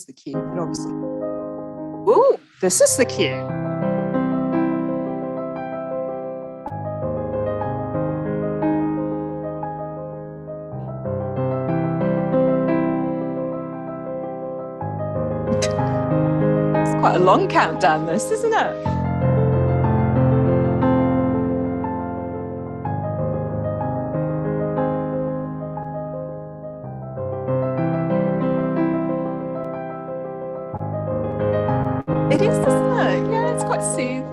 the queue, but obviously. Ooh, this is the queue. It's quite a long countdown, this, isn't it? It is, isn't it? Yeah, it's quite soothing.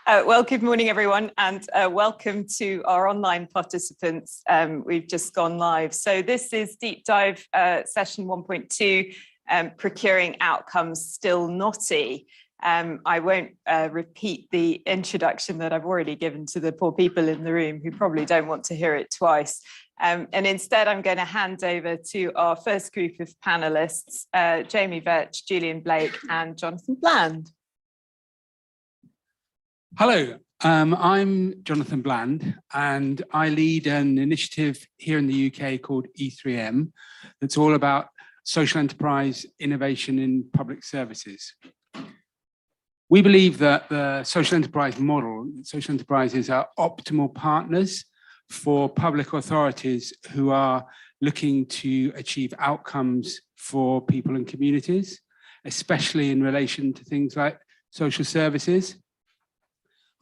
Well, good morning, everyone, and welcome to our online participants. We've just gone live. So this is Deep Dive session 1.2, Procuring Outcomes Still Knotty. I won't repeat the introduction that I've already given to the poor people in the room who probably don't want to hear it twice. And instead, I'm going to hand over to our first group of panelists, Jamie Vetch, Julian Blake, and Jonathan Bland. Hello, I'm Jonathan Bland, and I lead an initiative here in the UK called E3M that's all about social enterprise innovation in public services. We believe that the social enterprise model, social enterprises are optimal partners for public authorities who are looking to achieve outcomes for people and communities, especially in relation to things like social services.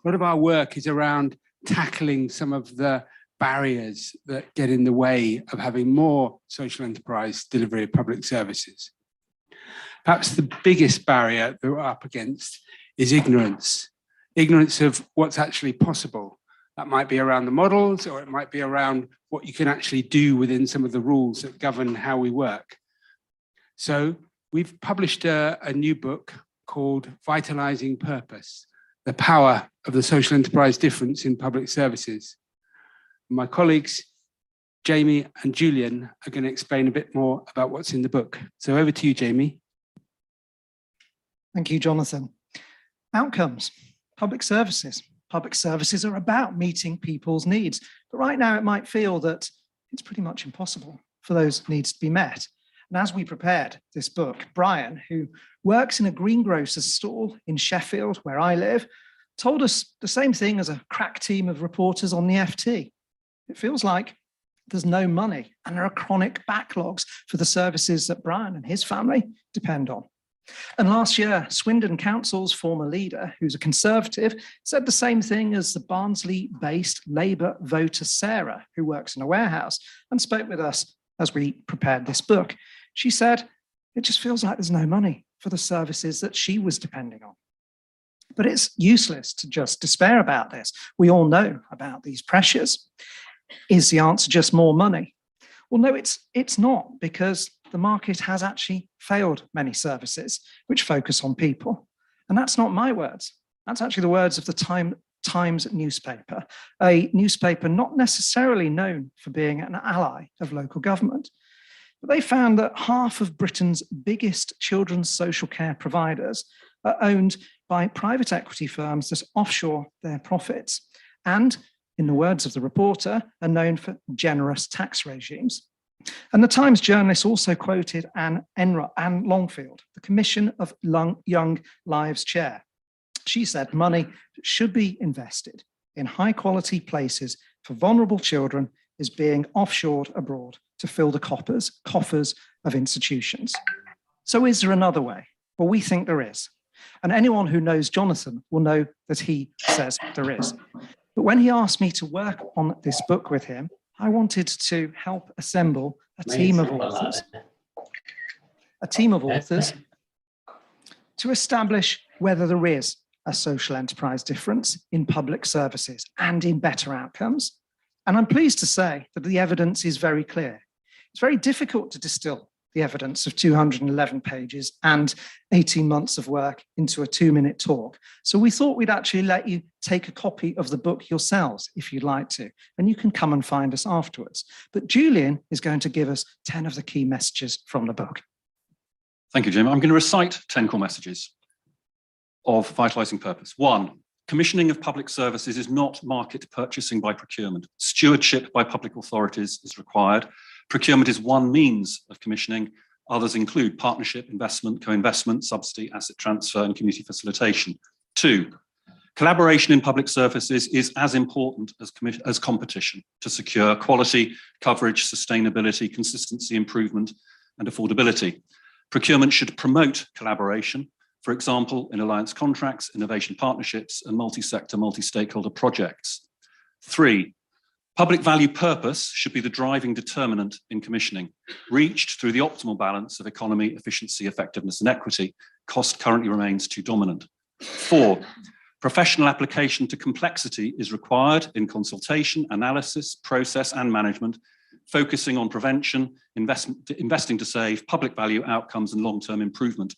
A lot of our work is around tackling some of the barriers that get in the way of having more social enterprise delivery of public services. Perhaps the biggest barrier that we're up against is ignorance. Ignorance of what's actually possible. That might be around the models, or it might be around what you can actually do within some of the rules that govern how we work. So we've published a new book called Vitalizing Purpose: The Power of the Social Enterprise Difference in Public Services. My colleagues, Jamie and Julian, are going to explain a bit more about what's in the book. So over to you, Jamie. Thank you, Jonathan. Outcomes, public services. Public services are about meeting people's needs. But right now it might feel that it's pretty much impossible for those needs to be met. And as we prepared this book, Brian, who works in a greengrocer's stall in Sheffield, where I live, told us the same thing as a crack team of reporters on the FT. It feels like there's no money and there are chronic backlogs for the services that Brian and his family depend on. And last year, Swindon Council's former leader, who's a Conservative, said the same thing as the Barnsley-based Labour voter Sarah, who works in a warehouse and spoke with us as we prepared this book. She said, it just feels like there's no money for the services that she was depending on. But it's useless to just despair about this. We all know about these pressures. Is the answer just more money? Well, no, it's not, because the market has actually failed many services which focus on people. And that's not my words. That's actually the words of the Times newspaper, a newspaper not necessarily known for being an ally of local government. But they found that half of Britain's biggest children's social care providers are owned by private equity firms that offshore their profits and, in the words of the reporter, are known for generous tax regimes. And the Times journalist also quoted Anne Longfield, the Commission of Young Lives chair. She said money should be invested in high quality places for vulnerable children is being offshored abroad to fill the coffers of institutions. So is there another way? Well, we think there is. And anyone who knows Jonathan will know that he says there is. But when he asked me to work on this book with him, I wanted to help assemble a team of authors to establish whether there is a social enterprise difference in public services and in better outcomes. And I'm pleased to say that the evidence is very clear. It's very difficult to distill the evidence of 211 pages and 18 months of work into a 2-minute talk. So we thought we'd actually let you take a copy of the book yourselves if you'd like to, and you can come and find us afterwards. But Julian is going to give us 10 of the key messages from the book. Thank you, Jim. I'm going to recite 10 core messages of vitalising purpose. 1, commissioning of public services is not market purchasing by procurement. Stewardship by public authorities is required. Procurement is one means of commissioning. Others include partnership, investment, co-investment, subsidy, asset transfer, and community facilitation. 2, collaboration in public services is as important as competition to secure quality, coverage, sustainability, consistency, improvement, and affordability. Procurement should promote collaboration, for example, in alliance contracts, innovation partnerships, and multi-sector, multi-stakeholder projects. 3, public value purpose should be the driving determinant in commissioning, reached through the optimal balance of economy, efficiency, effectiveness, and equity. Cost currently remains too dominant. 4, professional application to complexity is required in consultation, analysis, process, and management, focusing on prevention, investing to save, public value outcomes, and long-term improvement.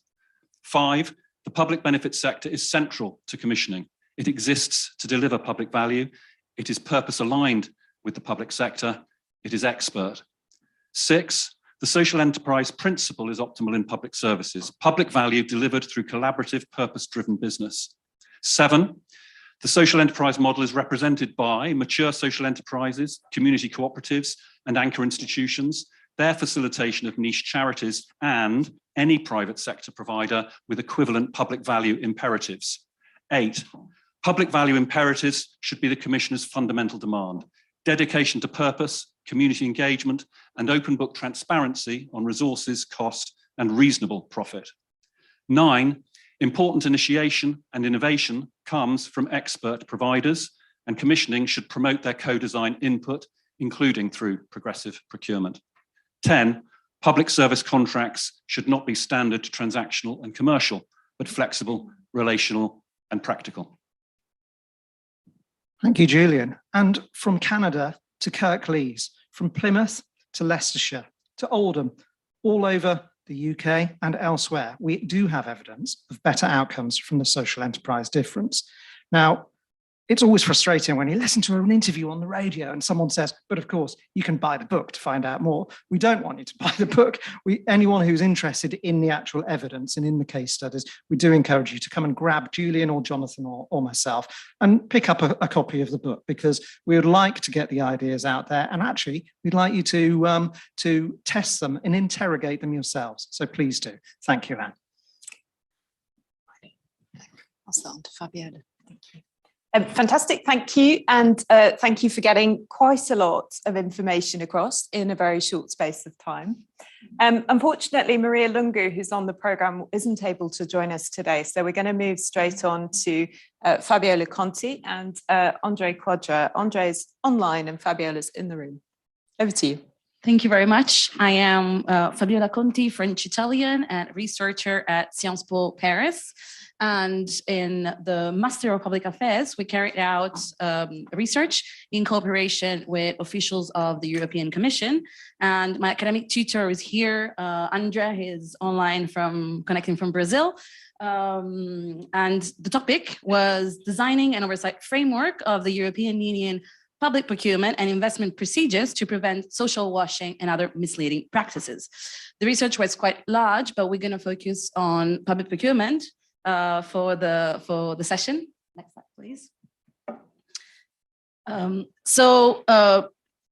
5, the public benefit sector is central to commissioning. It exists to deliver public value. It is purpose aligned with the public sector. It is expert. 6, the social enterprise principle is optimal in public services. Public value delivered through collaborative, purpose-driven business. 7, the social enterprise model is represented by mature social enterprises, community cooperatives, and anchor institutions, their facilitation of niche charities, and any private sector provider with equivalent public value imperatives. 8, public value imperatives should be the Commissioner's fundamental demand. Dedication to purpose, community engagement, and open book transparency on resources, cost, and reasonable profit. 9, important initiation and innovation comes from expert providers, and commissioning should promote their co-design input, including through progressive procurement. 10, public service contracts should not be standard, transactional, and commercial, but flexible, relational, and practical. Thank you, Julian. And from Canada to Kirklees, from Plymouth to Leicestershire to Oldham, all over the UK and elsewhere, we do have evidence of better outcomes from the social enterprise difference. Now, it's always frustrating when you listen to an interview on the radio and someone says, but of course, you can buy the book to find out more. We don't want you to buy the book. Anyone who's interested in the actual evidence and in the case studies, we do encourage you to come and grab Julian or Jonathan or myself and pick up a copy of the book, because we would like to get the ideas out there. And actually, we'd like you to test them and interrogate them yourselves. So please do. Thank you, Anne. I'll start on to Fabiola. Thank you. Fantastic, thank you. And thank you for getting quite a lot of information across in a very short space of time. Unfortunately, Maria Lungu, who's on the programme, isn't able to join us today. So we're going to move straight on to Fabiola Conti and Andre Quadra. Andre's online and Fabiola's in the room. Over to you. Thank you very much. I am Fabiola Conti, French-Italian and researcher at Sciences Po Paris. And in the Master of Public Affairs, we carried out research in cooperation with officials of the European Commission. And my academic tutor is here. Andrea is online connecting from Brazil. And the topic was designing an oversight framework of the European Union public procurement and investment procedures to prevent social washing and other misleading practices. The research was quite large, but we're going to focus on public procurement for the session. Next slide, please.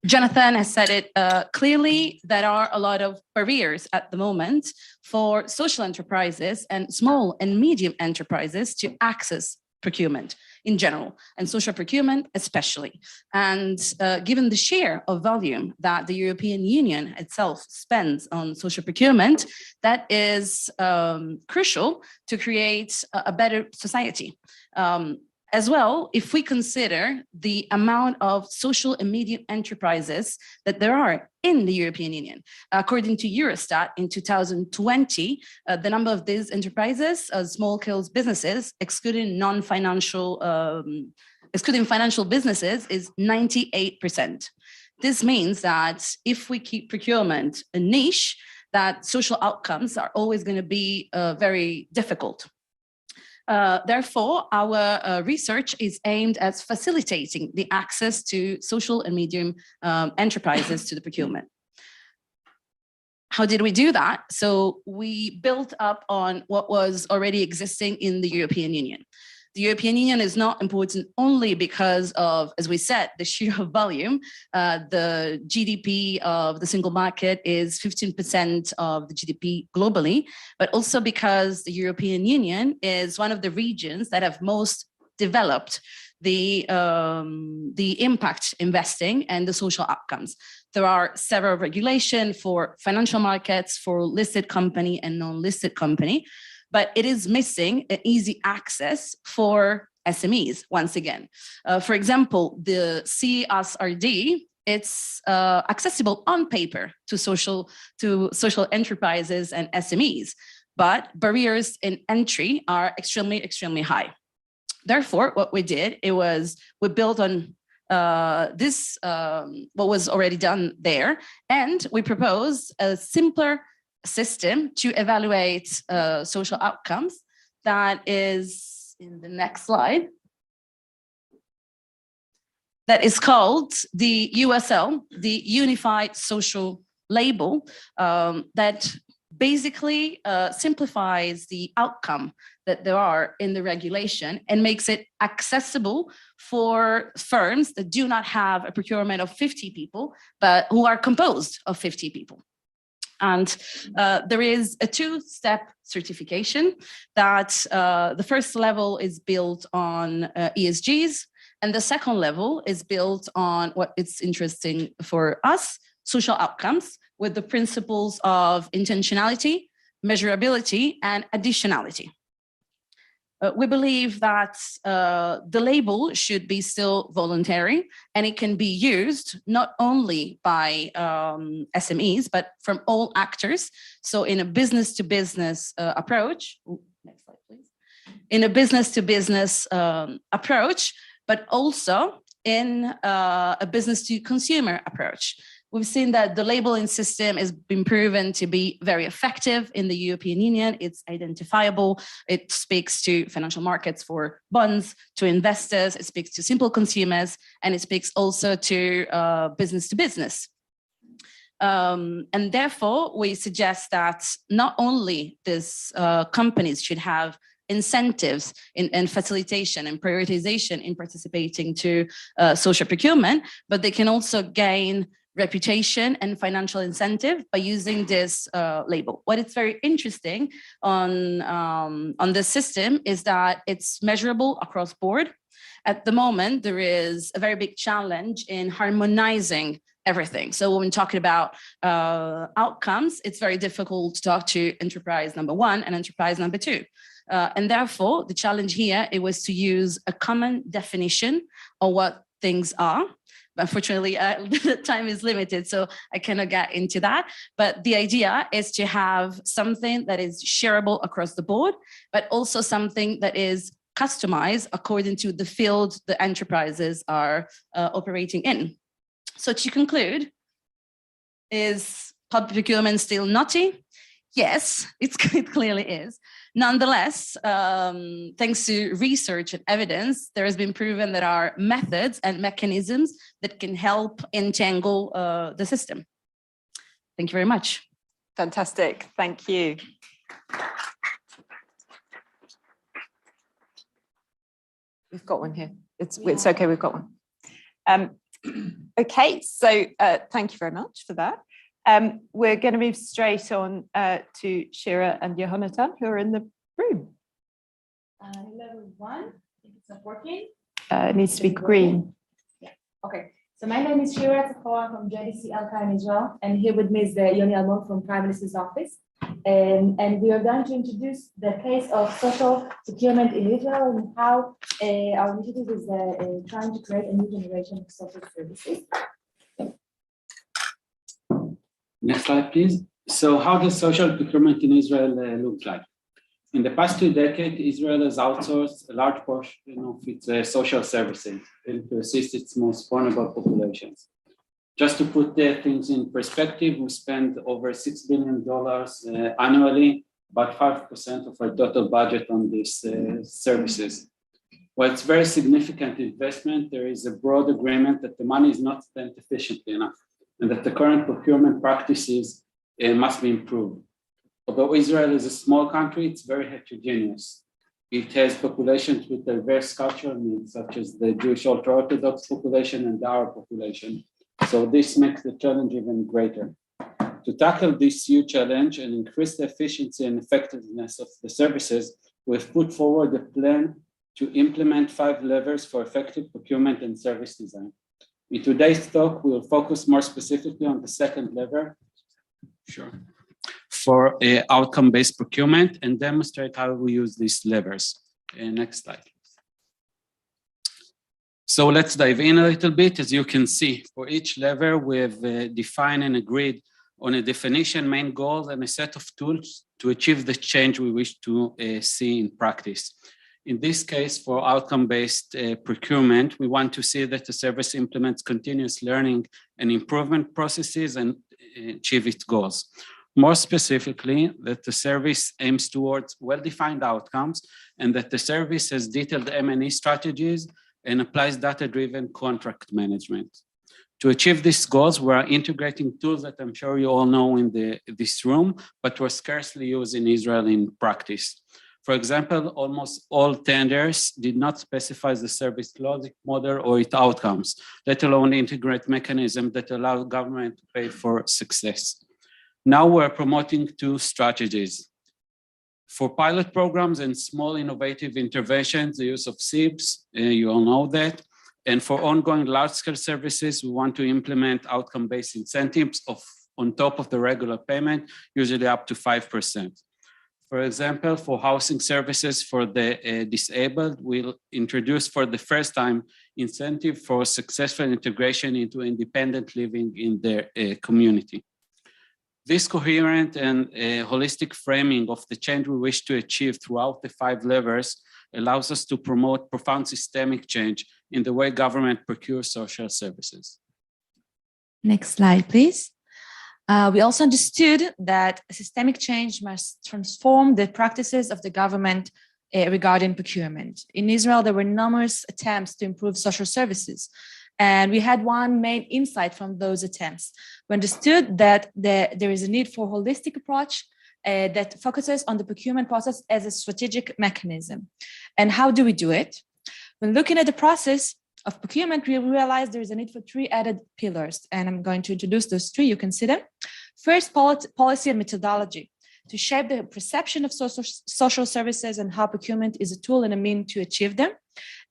Jonathan has said it clearly. There are a lot of barriers at the moment for social enterprises and small and medium enterprises to access procurement in general, and social procurement especially. And given the share of volume that the European Union itself spends on social procurement, that is crucial to create a better society. As well, if we consider the amount of social and medium enterprises that there are in the European Union. According to Eurostat, in 2020, the number of these enterprises, small-scale businesses, excluding financial businesses, is 98%. This means that if we keep procurement a niche, that social outcomes are always going to be very difficult. Therefore, our research is aimed at facilitating the access to social and medium enterprises to the procurement. How did we do that? So we built up on what was already existing in the European Union. The European Union is not important only because of, as we said, the sheer volume. The GDP of the single market is 15% of the GDP globally, but also because the European Union is one of the regions that have most developed the impact investing and the social outcomes. There are several regulations for financial markets, for listed company and non-listed company, but it is missing an easy access for SMEs, once again. For example, the CSRD, it's accessible on paper to social enterprises and SMEs, but barriers in entry are extremely, extremely high. Therefore, what we did, we built on what was already done there, and we proposed a simpler system to evaluate social outcomes that is in the next slide, that is called the USL, the Unified Social Label, that basically simplifies the outcome that there are in the regulation and makes it accessible for firms that do not have a procurement of 50 people, but who are composed of 50 people. And there is a two-step certification that the first level is built on ESGs, and the second level is built on what is interesting for us, social outcomes, with the principles of intentionality, measurability, and additionality. We believe that the label should be still voluntary, and it can be used not only by SMEs, but from all actors. So in a business-to-business approach, next slide, please. In a business-to-business approach, but also in a business-to-consumer approach. We've seen that the labeling system has been proven to be very effective in the European Union. It's identifiable. It speaks to financial markets for bonds, to investors. It speaks to simple consumers, and it speaks also to business. And therefore, we suggest that not only these companies should have incentives in facilitation and prioritization in participating to social procurement, but they can also gain reputation and financial incentive by using this label. What is very interesting on this system is that it's measurable across board. At the moment, there is a very big challenge in harmonizing everything. So when we're talking about outcomes, it's very difficult to talk to enterprise number one and enterprise number two. And therefore, the challenge here, it was to use a common definition of what things are. Unfortunately, the time is limited, so I cannot get into that. But the idea is to have something that is shareable across the board, but also something that is customized according to the field the enterprises are operating in. So to conclude, is public procurement still knotty? Yes, it clearly is. Nonetheless, thanks to research and evidence, there has been proven that there are methods and mechanisms that can help entangle the system. Thank you very much. Fantastic. Thank you. We've got one here. It's okay, we've got one. Okay, so thank you very much for that. We're going to move straight on to Shira and Jonathan, who are in the room. Hello, everyone. Thank you It's not working? It needs to be green. Okay. So my name is Shira Tafar from JDC LK in Israel, and here with me is the Yoni Almon from Prime Minister's Office. And we are going to introduce the case of social procurement in Israel and how our initiative is trying to create a new generation of social services. Next slide, please. So how does social procurement in Israel look like? In the past 2 decades, Israel has outsourced a large portion of its social services to assist its most vulnerable populations. Just to put things in perspective, we spend over $6 billion annually, about 5% of our total budget on these services. While it's very significant investment, there is a broad agreement that the money is not spent efficiently enough and that the current procurement practices must be improved. Although Israel is a small country, it's very heterogeneous. It has populations with diverse cultural needs, such as the Jewish ultra-Orthodox population and the Arab population. So this makes the challenge even greater. To tackle this huge challenge and increase the efficiency and effectiveness of the services, we've put forward a plan to implement 5 levers for effective procurement and service design. In today's talk, we will focus more specifically on the second lever. Sure. For outcome-based procurement and demonstrate how we use these levers. Next slide. So let's dive in a little bit. As you can see, for each lever, we've defined and agreed on a definition, main goal, and a set of tools to achieve the change we wish to see in practice. In this case, for outcome-based procurement, we want to see that the service implements continuous learning and improvement processes and achieve its goals. More specifically, that the service aims towards well-defined outcomes and that the service has detailed M&E strategies and applies data-driven contract management. To achieve these goals, we are integrating tools that I'm sure you all know in this room, but were scarcely used in Israel in practice. For example, almost all tenders did not specify the service logic model or its outcomes, let alone integrate mechanisms that allow government to pay for success. Now we're promoting 2 strategies. For pilot programs and small innovative interventions, the use of SIBs, you all know that. And for ongoing large-scale services, we want to implement outcome-based incentives on top of the regular payment, usually up to 5%. For example, for housing services for the disabled, we'll introduce for the first time incentive for successful integration into independent living in their community. This coherent and holistic framing of the change we wish to achieve throughout the 5 levers allows us to promote profound systemic change in the way government procures social services. Next slide, please. We also understood that systemic change must transform the practices of the government regarding procurement. In Israel, there were numerous attempts to improve social services. And we had one main insight from those attempts. We understood that there is a need for a holistic approach that focuses on the procurement process as a strategic mechanism. And how do we do it? When looking at the process of procurement, we realized there is a need for 3 added pillars. And I'm going to introduce those 3. You can see them. First, policy and methodology to shape the perception of social services and how procurement is a tool and a means to achieve them.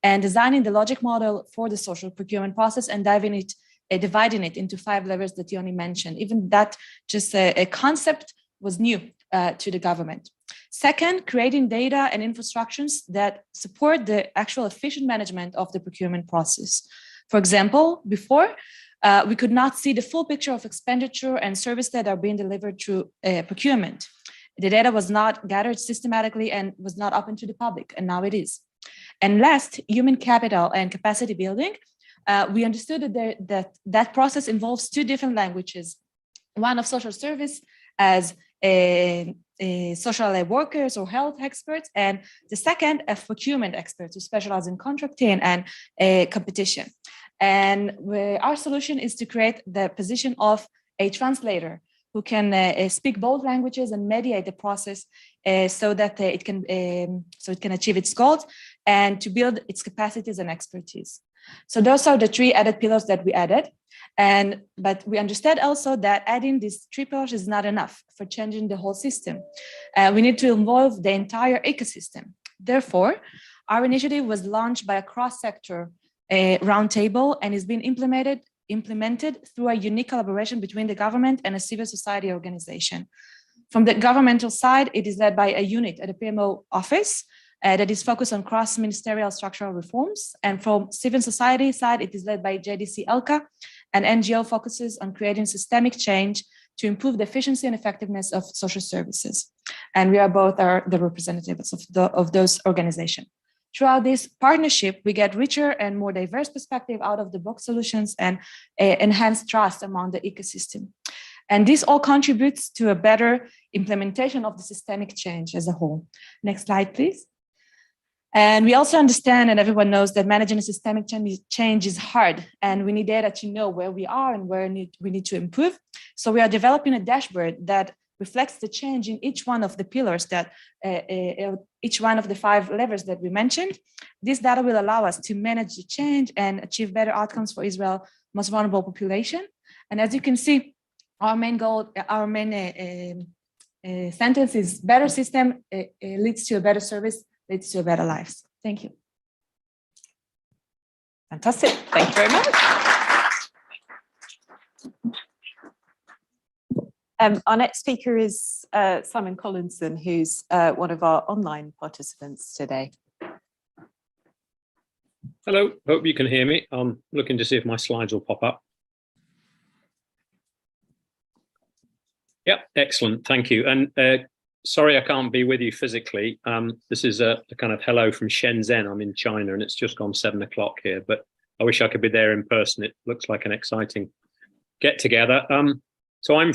And designing the logic model for the social procurement process and dividing it into 5 levers that Yoni mentioned. Even that just a concept was new to the government. Second, creating data and infrastructures that support the actual efficient management of the procurement process. For example, before, we could not see the full picture of expenditure and service that are being delivered through procurement. The data was not gathered systematically and was not open to the public, and now it is. And last, human capital and capacity building. We understood that process involves 2 different languages. One of social service as social workers or health experts, and the second of procurement experts who specialize in contracting and competition. And our solution is to create the position of a translator who can speak both languages and mediate the process so that it can achieve its goals and to build its capacities and expertise. So those are the 3 added pillars that we added. But we understand also that adding these 3 pillars is not enough for changing the whole system. We need to involve the entire ecosystem. Therefore, Our initiative was launched by a cross-sector roundtable and is being implemented through a unique collaboration between the government and a civil society organization. From the governmental side, it is led by a unit at the PMO office that is focused on cross-ministerial structural reforms. And from civil society side, it is led by JDC ELCA, an NGO focuses on creating systemic change to improve the efficiency and effectiveness of social services. And we are both the representatives of those organizations. Throughout this partnership, we get richer and more diverse perspective out of the box solutions and enhanced trust among the ecosystem. And this all contributes to a better implementation of the systemic change as a whole. Next slide, please. And we also understand, and everyone knows, that managing a systemic change is hard, and we need data to know where we are and where we need to improve. So we are developing a dashboard that reflects the change in each one of the pillars that, each one of the 5 levers that we mentioned. This data will allow us to manage the change and achieve better outcomes for Israel's most vulnerable population. And as you can see, our main goal, our main sentence is better system leads to a better service, leads to a better lives. Thank you. Fantastic. Thank you very much. Our next speaker is Simon Collinson, who's one of our online participants today. Hello, hope you can hear me. I'm looking to see if my slides will pop up. Yep, excellent, thank you. And sorry I can't be with you physically. This is a kind of hello from Shenzhen. I'm in China and it's just gone 7 o'clock here, but I wish I could be there in person. It looks like an exciting get together. So I'm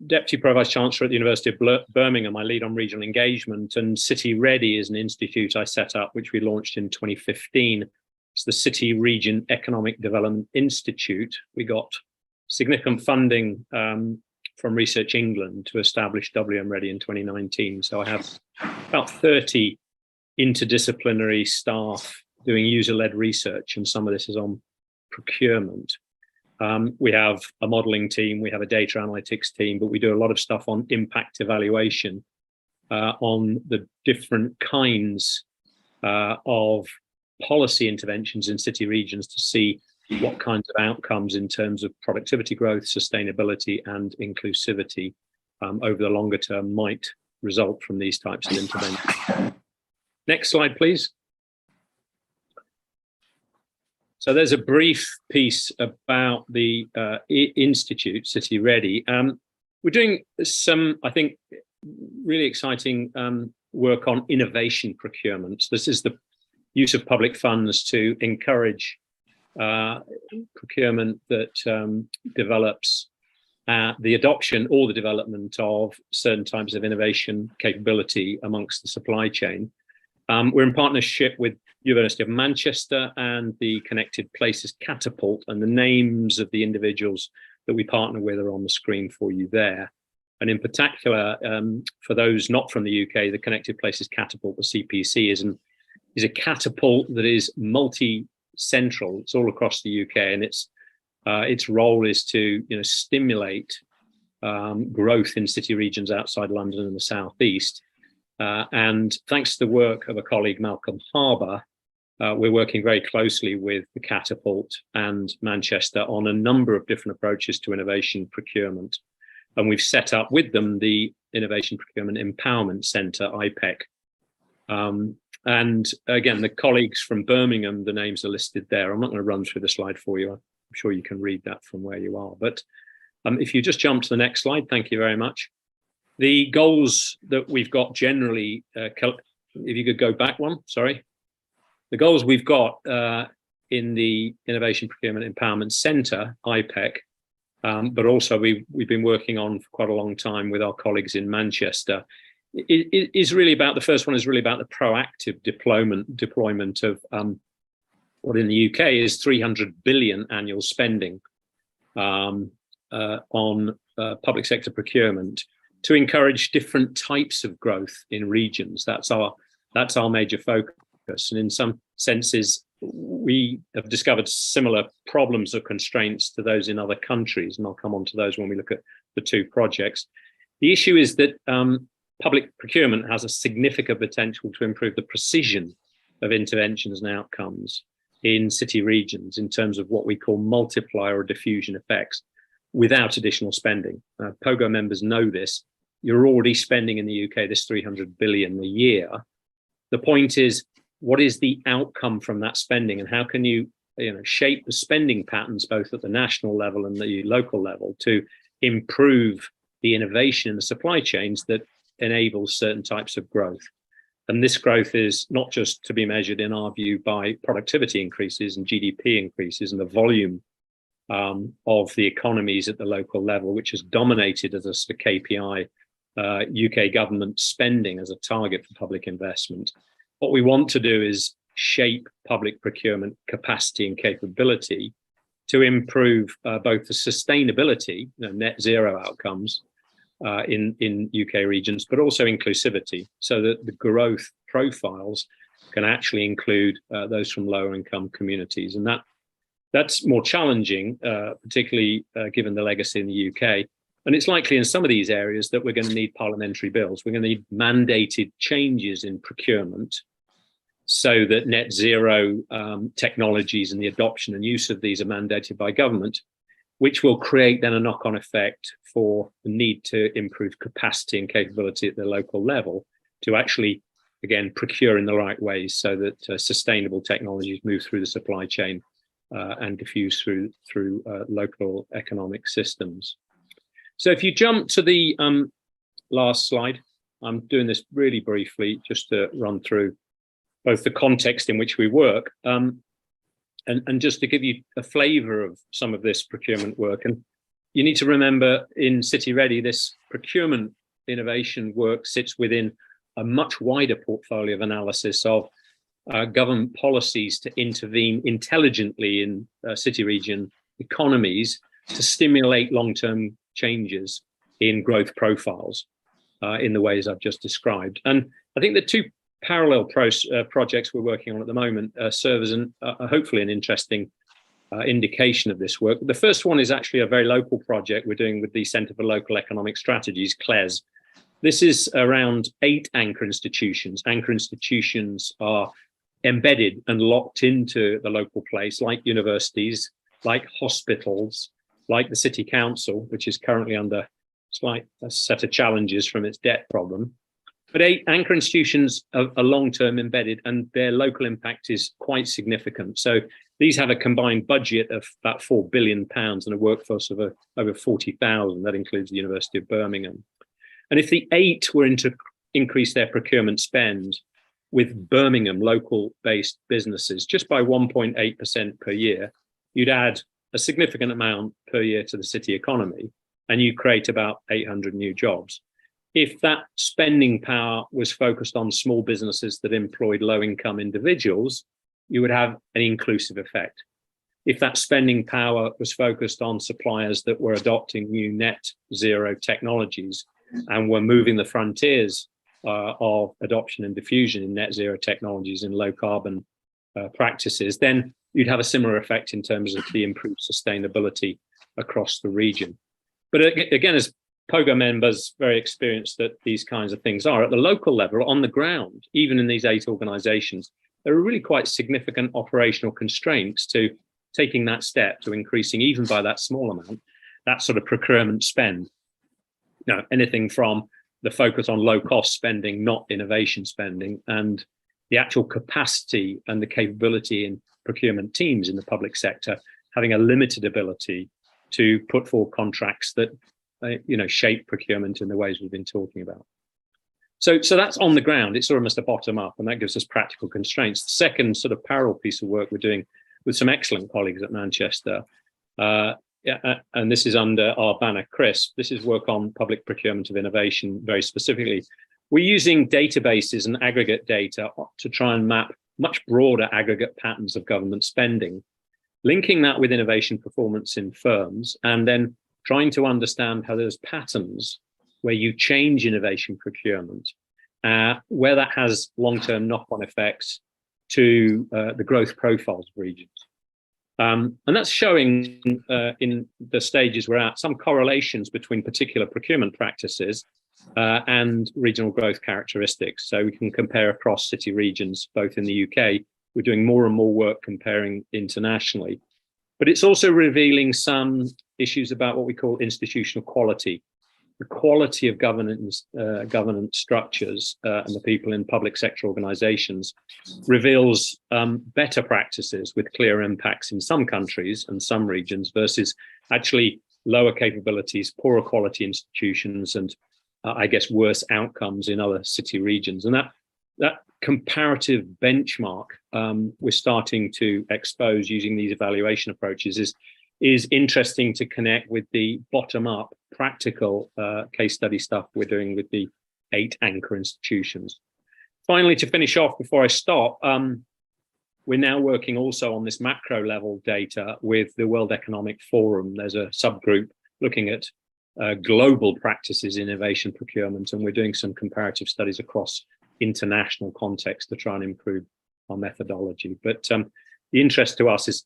Deputy Pro-Vice Chancellor at the University of Birmingham. I lead on regional engagement, and City Ready is an institute I set up, which we launched in 2015. It's the City Region Economic Development Institute. We got significant funding from Research England to establish WM Ready in 2019. So I have about 30 interdisciplinary staff doing user-led research, and some of this is on procurement. We have a modeling team, we have a data analytics team, but we do a lot of stuff on impact evaluation on the different kinds of policy interventions in city regions to see what kinds of outcomes in terms of productivity growth, sustainability, and inclusivity over the longer term might result from these types of interventions. Next slide, please. So there's a brief piece about the Institute, City Ready. We're doing some, I think, really exciting work on innovation procurement. This is the use of public funds to encourage procurement that develops the adoption or the development of certain types of innovation capability amongst the supply chain. We're in partnership with University of Manchester and the Connected Places Catapult, and the names of the individuals that we partner with are on the screen for you there. And in particular, for those not from the UK, the Connected Places Catapult, the CPC, is a catapult that is multi-central. It's all across the UK, and its role is to stimulate growth in city regions outside London and the southeast. And thanks to the work of a colleague, Malcolm Harbour, we're working very closely with the Catapult and Manchester on a number of different approaches to innovation procurement. And we've set up with them the Innovation Procurement Empowerment Centre, IPEC. And again, the colleagues from Birmingham, the names are listed there. I'm not going to run through the slide for you. I'm sure you can read that from where you are. But if you just jump to the next slide, thank you very much. The goals that we've got generally, if you could go back one, sorry. The goals we've got in the Innovation Procurement Empowerment Centre, IPEC, but also we've been working on for quite a long time with our colleagues in Manchester. It is really about, the first one is really about the proactive deployment of what in the UK is 300 billion annual spending on public sector procurement to encourage different types of growth in regions. That's our major focus. And in some senses, we have discovered similar problems or constraints to those in other countries. And I'll come on to those when we look at the 2 projects. The issue is that public procurement has a significant potential to improve the precision of interventions and outcomes in city regions in terms of what we call multiplier or diffusion effects without additional spending. POGO members know this. You're already spending in the UK this 300 billion a year. The point is, what is the outcome from that spending, and how can you shape the spending patterns both at the national level and the local level to improve the innovation in the supply chains that enables certain types of growth? And this growth is not just to be measured, in our view, by productivity increases and GDP increases and the volume of the economies at the local level, which has dominated as a sort of KPI UK government spending as a target for public investment. What we want to do is shape public procurement capacity and capability to improve both the sustainability, net zero outcomes in UK regions, but also inclusivity, so that the growth profiles can actually include those from lower income communities. And that's more challenging, particularly given the legacy in the UK. And it's likely in some of these areas that we're going to need parliamentary bills. We're going to need mandated changes in procurement so that net zero technologies and the adoption and use of these are mandated by government, which will create then a knock-on effect for the need to improve capacity and capability at the local level to actually, again, procure in the right ways so that sustainable technologies move through the supply chain and diffuse through local economic systems. So if you jump to the last slide, I'm doing this really briefly just to run through both the context in which we work and just to give you a flavour of some of this procurement work. And you need to remember, in City Ready, this procurement innovation work sits within a much wider portfolio of analysis of government policies to intervene intelligently in city region economies to stimulate long-term changes in growth profiles in the ways I've just described. And I think the two parallel projects we're working on at the moment serve as hopefully an interesting indication of this work. The first one is actually a very local project we're doing with the Centre for Local Economic Strategies, CLES. This is around 8 anchor institutions. Anchor institutions are embedded and locked into the local place, like universities, like hospitals, like the City Council, which is currently under a set of challenges from its debt problem. But 8 anchor institutions are long-term embedded, and their local impact is quite significant. So these have a combined budget of about £4 billion and a workforce of over 40,000. That includes the University of Birmingham. And if the 8 were to increase their procurement spend with Birmingham local-based businesses just by 1.8% per year, you'd add a significant amount per year to the city economy, and you create about 800 new jobs. If that spending power was focused on small businesses that employed low-income individuals, you would have an inclusive effect. If that spending power was focused on suppliers that were adopting new net zero technologies and were moving the frontiers of adoption and diffusion in net zero technologies and low carbon practices, then you'd have a similar effect in terms of the improved sustainability across the region. But again, as POGO members very experienced that these kinds of things are, at the local level, on the ground, even in these 8 organisations, there are really quite significant operational constraints to taking that step to increasing, even by that small amount, that sort of procurement spend. Anything from the focus on low-cost spending, not innovation spending, and the actual capacity and the capability in procurement teams in the public sector having a limited ability to put forward contracts that shape procurement in the ways we've been talking about. So that's on the ground. It's almost a bottom up, and that gives us practical constraints. The second sort of parallel piece of work we're doing with some excellent colleagues at Manchester, and this is under our banner CRISP. This is work on public procurement of innovation very specifically. We're using databases and aggregate data to try and map much broader aggregate patterns of government spending, linking that with innovation performance in firms, and then trying to understand how those patterns where you change innovation procurement, where that has long-term knock-on effects to the growth profiles of regions. And that's showing in the stages we're at some correlations between particular procurement practices and regional growth characteristics. So we can compare across city regions, both in the UK. We're doing more and more work comparing internationally. But it's also revealing some issues about what we call institutional quality. The quality of governance structures and the people in public sector organizations reveals better practices with clear impacts in some countries and some regions versus actually lower capabilities, poorer quality institutions, and I guess worse outcomes in other city regions. And that comparative benchmark we're starting to expose using these evaluation approaches is interesting to connect with the bottom-up practical case study stuff we're doing with the 8 anchor institutions. Finally, to finish off before I stop, we're now working also on this macro level data with the World Economic Forum. There's a subgroup looking at global practices, innovation, procurement, and we're doing some comparative studies across international context to try and improve our methodology. But the interest to us is,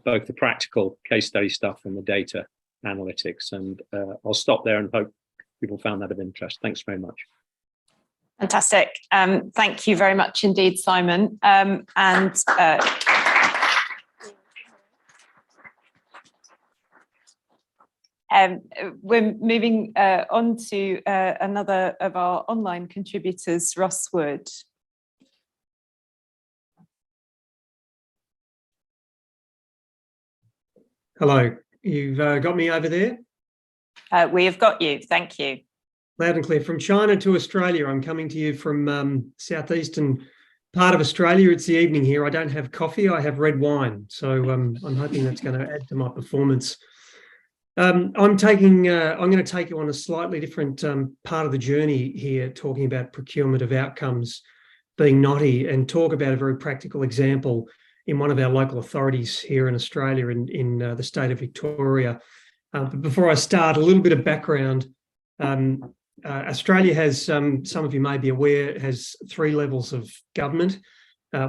both the practical case study stuff and the data analytics. And I'll stop there and hope people found that of interest. Thanks very much. Fantastic. Thank you very much indeed, Simon. We're moving on to another of our online contributors, Ross Wood. Hello, you've got me over there? We have got you, thank you. Loud and clear. From China to Australia, I'm coming to you from southeastern part of Australia. It's the evening here. I don't have coffee, I have red wine. So I'm hoping that's going to add to my performance. I'm going to take you on a slightly different part of the journey here, talking about procurement of outcomes being Knotty, and talk about a very practical example in one of our local authorities here in Australia, in the state of Victoria. But before I start, a little bit of background. Australia has, some of you may be aware, has 3 levels of government.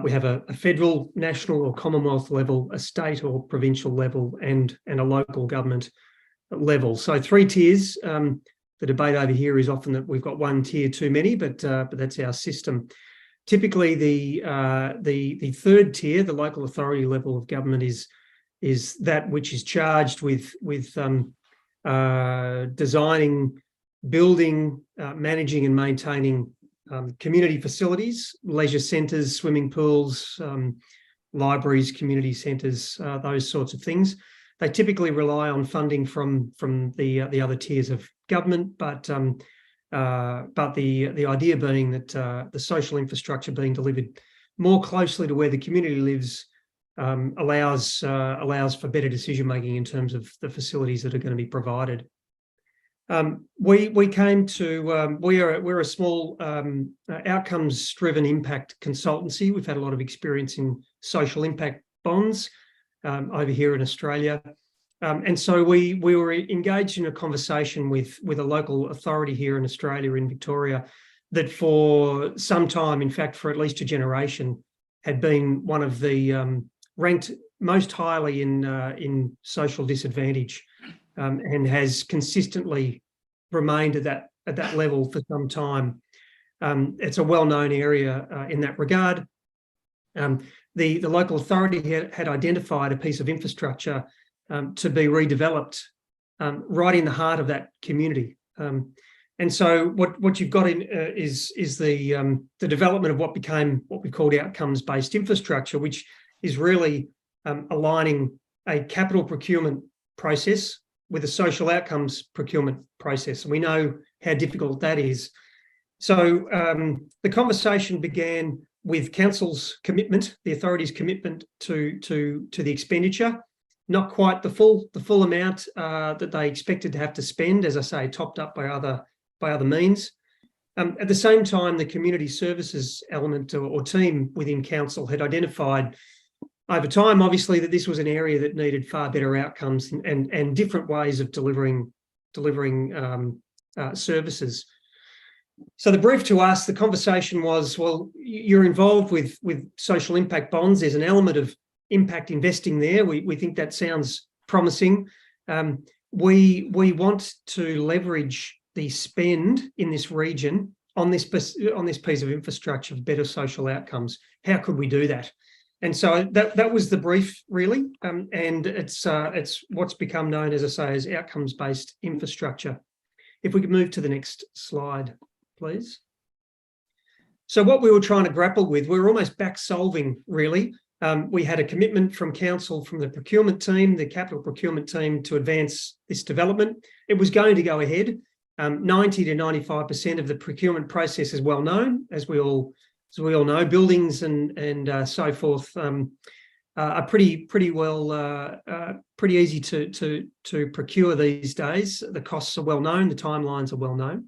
We have a federal, national or Commonwealth level, a state or provincial level, and a local government level. So 3 tiers. The debate over here is often that we've got 1 tier too many, but that's our system. Typically, the 3rd tier, the local authority level of government, is that which is charged with designing, building, managing and maintaining community facilities, leisure centres, swimming pools, libraries, community centres, those sorts of things. They typically rely on funding from the other tiers of government, but the idea being that the social infrastructure being delivered more closely to where the community lives allows for better decision making in terms of the facilities that are going to be provided. We're a small outcomes driven impact consultancy. We've had a lot of experience in social impact bonds over here in Australia. And so we were engaged in a conversation with a local authority here in Australia, in Victoria, that for some time, in fact, for at least a generation, had been one of the ranked most highly in social disadvantage, and has consistently remained at that level for some time. It's a well-known area in that regard. The local authority had identified a piece of infrastructure to be redeveloped right in the heart of that community. And so what you've got is the development of what became what we called outcomes-based infrastructure, which is really aligning a capital procurement process with a social outcomes procurement process. And we know how difficult that is. So the conversation began with council's commitment, the authority's commitment to the expenditure. Not quite the full amount that they expected to have to spend, as I say, topped up by other means. At the same time, the community services element or team within council had identified over time, obviously, that this was an area that needed far better outcomes and different ways of delivering services. So the brief to us, the conversation was, well, you're involved with social impact bonds. There's an element of impact investing there. We think that sounds promising. We want to leverage the spend in this region on this piece of infrastructure for better social outcomes. How could we do that? And so that was the brief, really, and it's what's become known, as I say, as outcomes-based infrastructure. If we could move to the next slide, please. So what we were trying to grapple with, we were almost back solving, really. We had a commitment from council, from the procurement team, the capital procurement team, to advance this development. It was going to go ahead. 90 to 95% of the procurement process is well known, as we all know. Buildings and so forth are pretty easy to procure these days. The costs are well known, the timelines are well known.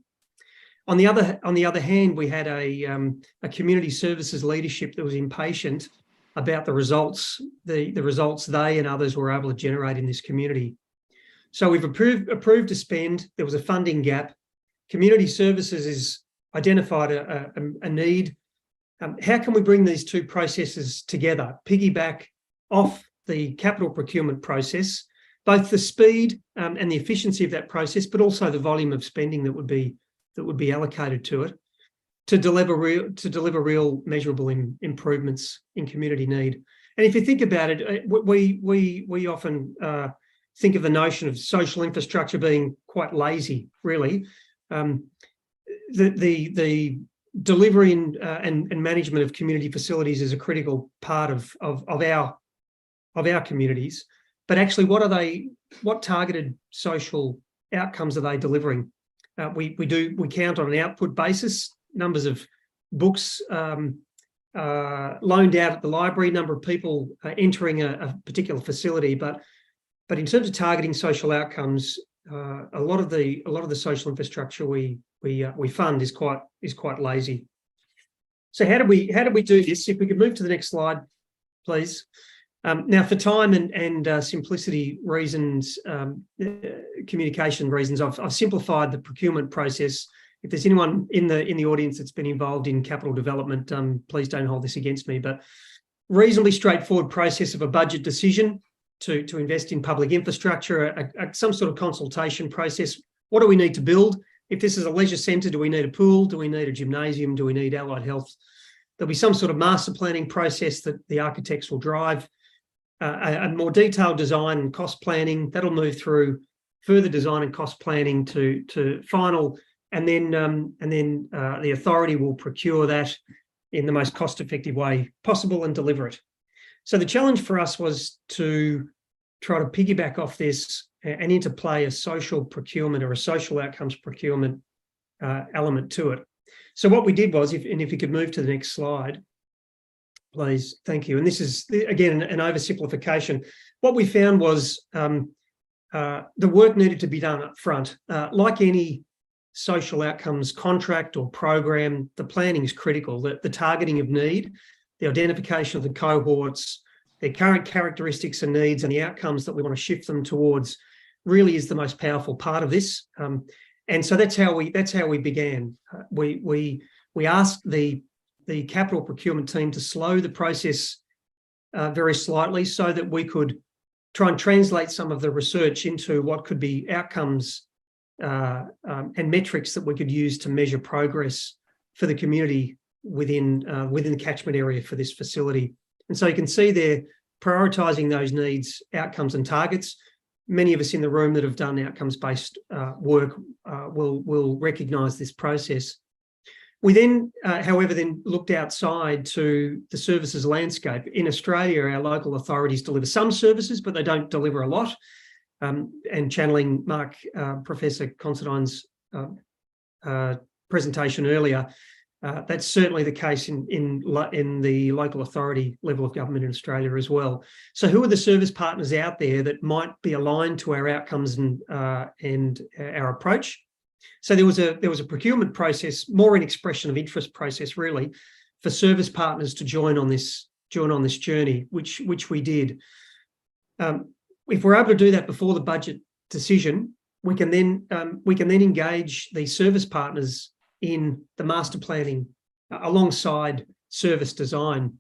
On the other hand, we had a community services leadership that was impatient about the results they and others were able to generate in this community. So we've approved a spend. There was a funding gap. Community services has identified a need. How can we bring these two processes together, piggyback off the capital procurement process, both the speed and the efficiency of that process, but also the volume of spending that would be allocated to it, to deliver real measurable improvements in community need. And if you think about it, we often think of the notion of social infrastructure being quite lazy, really. The delivery and management of community facilities is a critical part of our communities. But actually, what targeted social outcomes are they delivering? We count on an output basis, numbers of books loaned out at the library, number of people entering a particular facility, but in terms of targeting social outcomes, a lot of the social infrastructure we fund is quite lazy. So how do we do this? If we could move to the next slide, please. Now, for time and simplicity reasons, communication reasons, I've simplified the procurement process. If there's anyone in the audience that's been involved in capital development, please don't hold this against me. But reasonably straightforward process of a budget decision to invest in public infrastructure, some sort of consultation process. What do we need to build? If this is a leisure centre, do we need a pool? Do we need a gymnasium? Do we need allied health? There'll be some sort of master planning process that the architects will drive. A more detailed design and cost planning, that'll move through further design and cost planning to final, and then the authority will procure that in the most cost-effective way possible and deliver it. So the challenge for us was to try to piggyback off this and interplay a social procurement or a social outcomes procurement element to it. So what we did was, if you could move to the next slide, please, thank you. And this is, again, an oversimplification. What we found was the work needed to be done up front. Like any social outcomes contract or program, the planning is critical. The targeting of need, the identification of the cohorts, their current characteristics and needs, and the outcomes that we want to shift them towards really is the most powerful part of this. And so that's how we began. We asked the capital procurement team to slow the process very slightly so that we could try and translate some of the research into what could be outcomes and metrics that we could use to measure progress for the community within the catchment area for this facility. And so you can see there, prioritising those needs, outcomes and targets. Many of us in the room that have done outcomes-based work will recognise this process. We then, however, looked outside to the services landscape. In Australia, our local authorities deliver some services, but they don't deliver a lot. And channeling Professor Considine's presentation earlier, that's certainly the case in the local authority level of government in Australia as well. So who are the service partners out there that might be aligned to our outcomes and our approach? So there was a procurement process, more an expression of interest process really, for service partners to join on this journey, which we did. If we're able to do that before the budget decision, we can then engage the service partners in the master planning alongside service design.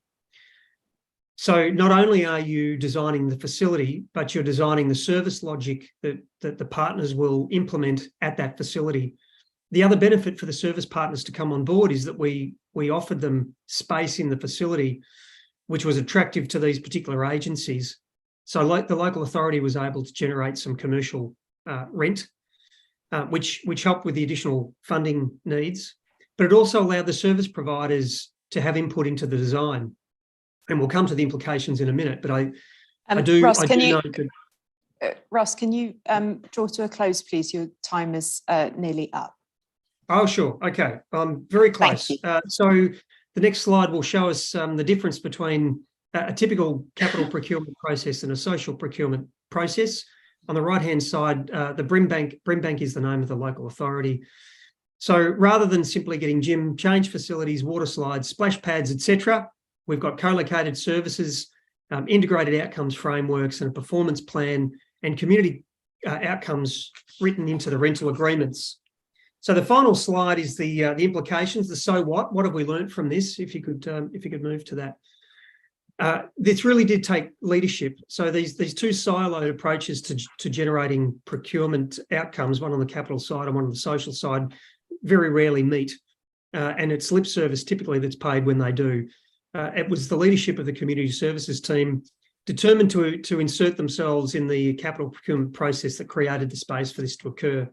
So not only are you designing the facility, but you're designing the service logic that the partners will implement at that facility. The other benefit for the service partners to come on board is that we offered them space in the facility, which was attractive to these particular agencies. So like the local authority was able to generate some commercial rent, which helped with the additional funding needs, but it also allowed the service providers to have input into the design. And we'll come to the implications in a minute, but I do Ross, know that. Ross, can you draw to a close, please? Your time is nearly up. Oh, sure. Okay. Very close. So the next slide will show us the difference between a typical capital procurement process and a social procurement process. On the right-hand side, the Brimbank is the name of the local authority. So rather than simply getting gym change facilities, water slides, splash pads, etc., we've got co-located services, integrated outcomes frameworks, and a performance plan and community outcomes written into the rental agreements. So the final slide is the implications, the so what. What have we learned from this? If you could move to that. This really did take leadership. So these two siloed approaches to generating procurement outcomes, one on the capital side and one on the social side, very rarely meet. And it's lip service typically that's paid when they do. It was the leadership of the community services team determined to insert themselves in the capital procurement process that created the space for this to occur.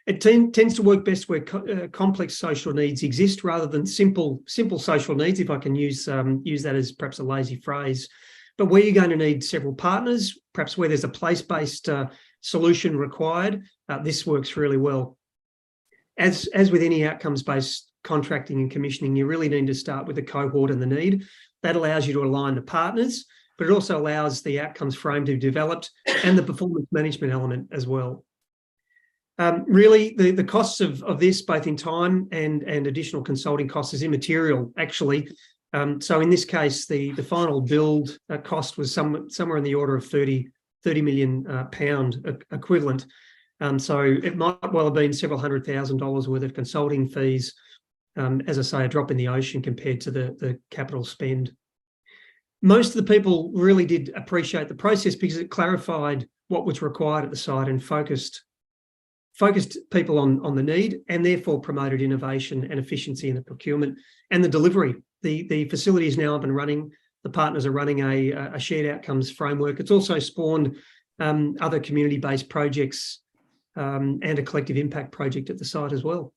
It tends to work best where complex social needs exist rather than simple social needs, if I can use that as perhaps a lazy phrase. But where you're going to need several partners, perhaps where there's a place-based solution required, this works really well. As with any outcomes-based contracting and commissioning, you really need to start with the cohort and the need. That allows you to align the partners, but it also allows the outcomes frame to be developed and the performance management element as well. Really, the costs of this, both in time and additional consulting costs, is immaterial, actually. So in this case, the final build cost was somewhere in the order of 30 million pound equivalent. So it might well have been several $100,000 worth of consulting fees, as I say, a drop in the ocean compared to the capital spend. Most of the people really did appreciate the process because it clarified what was required at the site and focused people on the need, and therefore promoted innovation and efficiency in the procurement and the delivery. The facility is now up and running. The partners are running a shared outcomes framework. It's also spawned other community-based projects and a collective impact project at the site as well.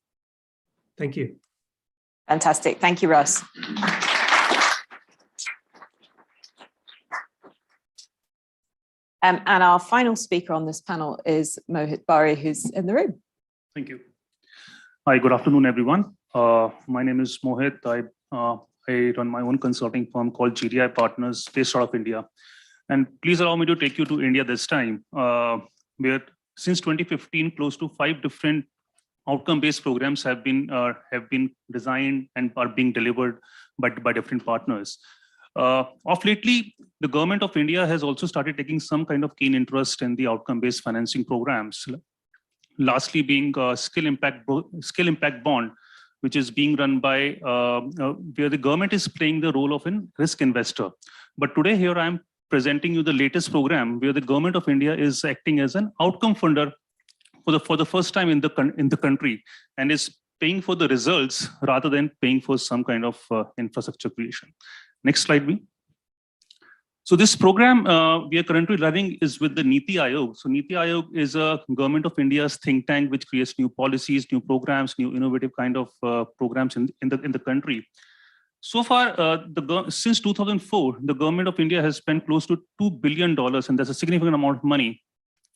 Thank you. Fantastic. Thank you, Russ. And our final speaker on this panel is Mohit Bari, who's in the room. Thank you. Hi, good afternoon, everyone. My name is Mohit. I run my own consulting firm called GDI Partners, based out of India. And please allow me to take you to India this time, where since 2015, close to 5 different outcome-based programs have been designed and are being delivered by different partners. Of lately, the government of India has also started taking some kind of keen interest in the outcome-based financing programs. Lastly, being skill impact bond, which is being run by where the government is playing the role of a risk investor. But today here I am presenting you the latest program where the government of India is acting as an outcome funder for the first time in the country, and is paying for the results rather than paying for some kind of infrastructure creation. Next slide, please. So this program we are currently running is with the NITI Aayog. So NITI Aayog is a government of India's think tank which creates new policies, new programs, new innovative kind of programs in the country. So far, since 2004, the government of India has spent close to $2 billion, and that's a significant amount of money,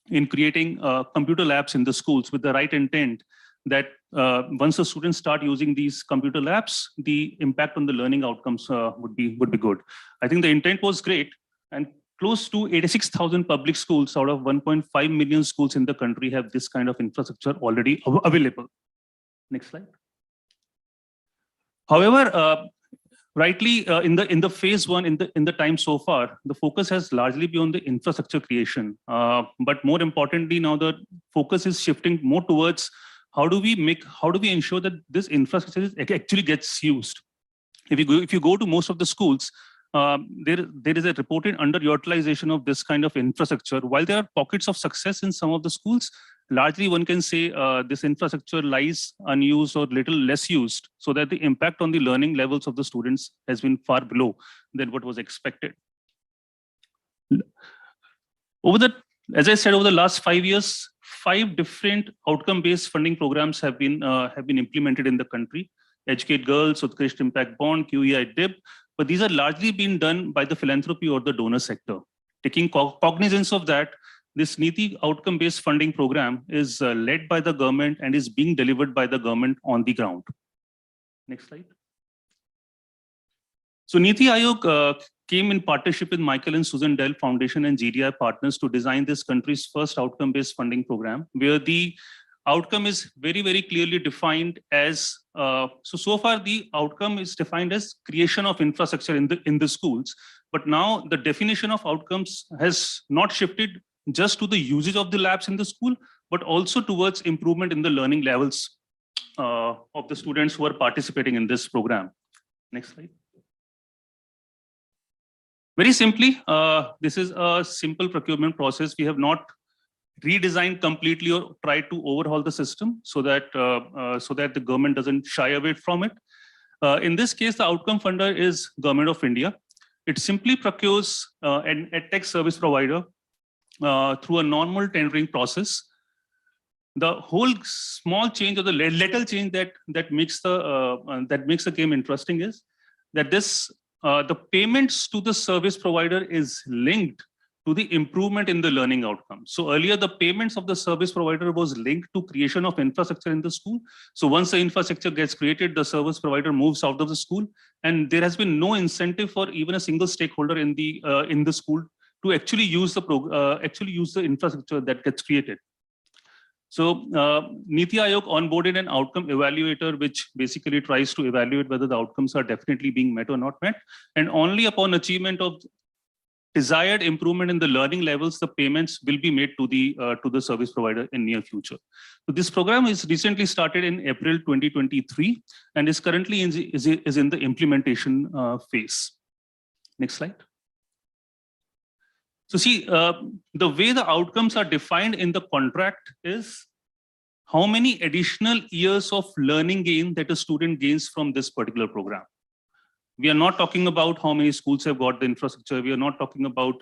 in creating computer labs in the schools with the right intent that once the students start using these computer labs, the impact on the learning outcomes would be good. I think the intent was great, and close to 86,000 public schools out of 1.5 million schools in the country have this kind of infrastructure already available. Next slide. However, rightly in the phase one, in the time so far, the focus has largely been on the infrastructure creation. But more importantly, now the focus is shifting more towards how do we ensure that this infrastructure actually gets used. If you go to most of the schools, there is a reported underutilization of this kind of infrastructure. While there are pockets of success in some of the schools, largely one can say this infrastructure lies unused or little less used, so that the impact on the learning levels of the students has been far below than what was expected. As I said, over the last 5 years, 5 different outcome-based funding programs have been implemented in the country: Educate Girls, Utkrishт Impact Bond, QEI DIB. But these are largely being done by the philanthropy or the donor sector. Taking cognizance of that, this NITI outcome-based funding program is led by the government and is being delivered by the government on the ground. Next slide. So NITI Aayog came in partnership with Michael and Susan Dell Foundation and GDI partners to design this country's first outcome-based funding program, where the outcome is very, very clearly defined as, so far the outcome is defined as creation of infrastructure in the schools. But now the definition of outcomes has not shifted just to the usage of the labs in the school, but also towards improvement in the learning levels of the students who are participating in this program. Next slide. Very simply, this is a simple procurement process. We have not redesigned completely or tried to overhaul the system so that the government doesn't shy away from it. In this case, the outcome funder is Government of India. It simply procures an EdTech service provider through a normal tendering process. The whole small change or the little change that makes the game interesting is that the payments to the service provider is linked to the improvement in the learning outcome. So earlier, the payments of the service provider was linked to creation of infrastructure in the school. So once the infrastructure gets created, the service provider moves out of the school, and there has been no incentive for even a single stakeholder in the school to actually use the infrastructure that gets created. So NITI Aayog onboarded an outcome evaluator, which basically tries to evaluate whether the outcomes are definitely being met or not met. And only upon achievement of desired improvement in the learning levels, the payments will be made to the service provider in near future. So this program is recently started in April 2023 and is currently in the implementation phase. Next slide. So see, the way the outcomes are defined in the contract is how many additional years of learning gain that a student gains from this particular program. We are not talking about how many schools have got the infrastructure. We are not talking about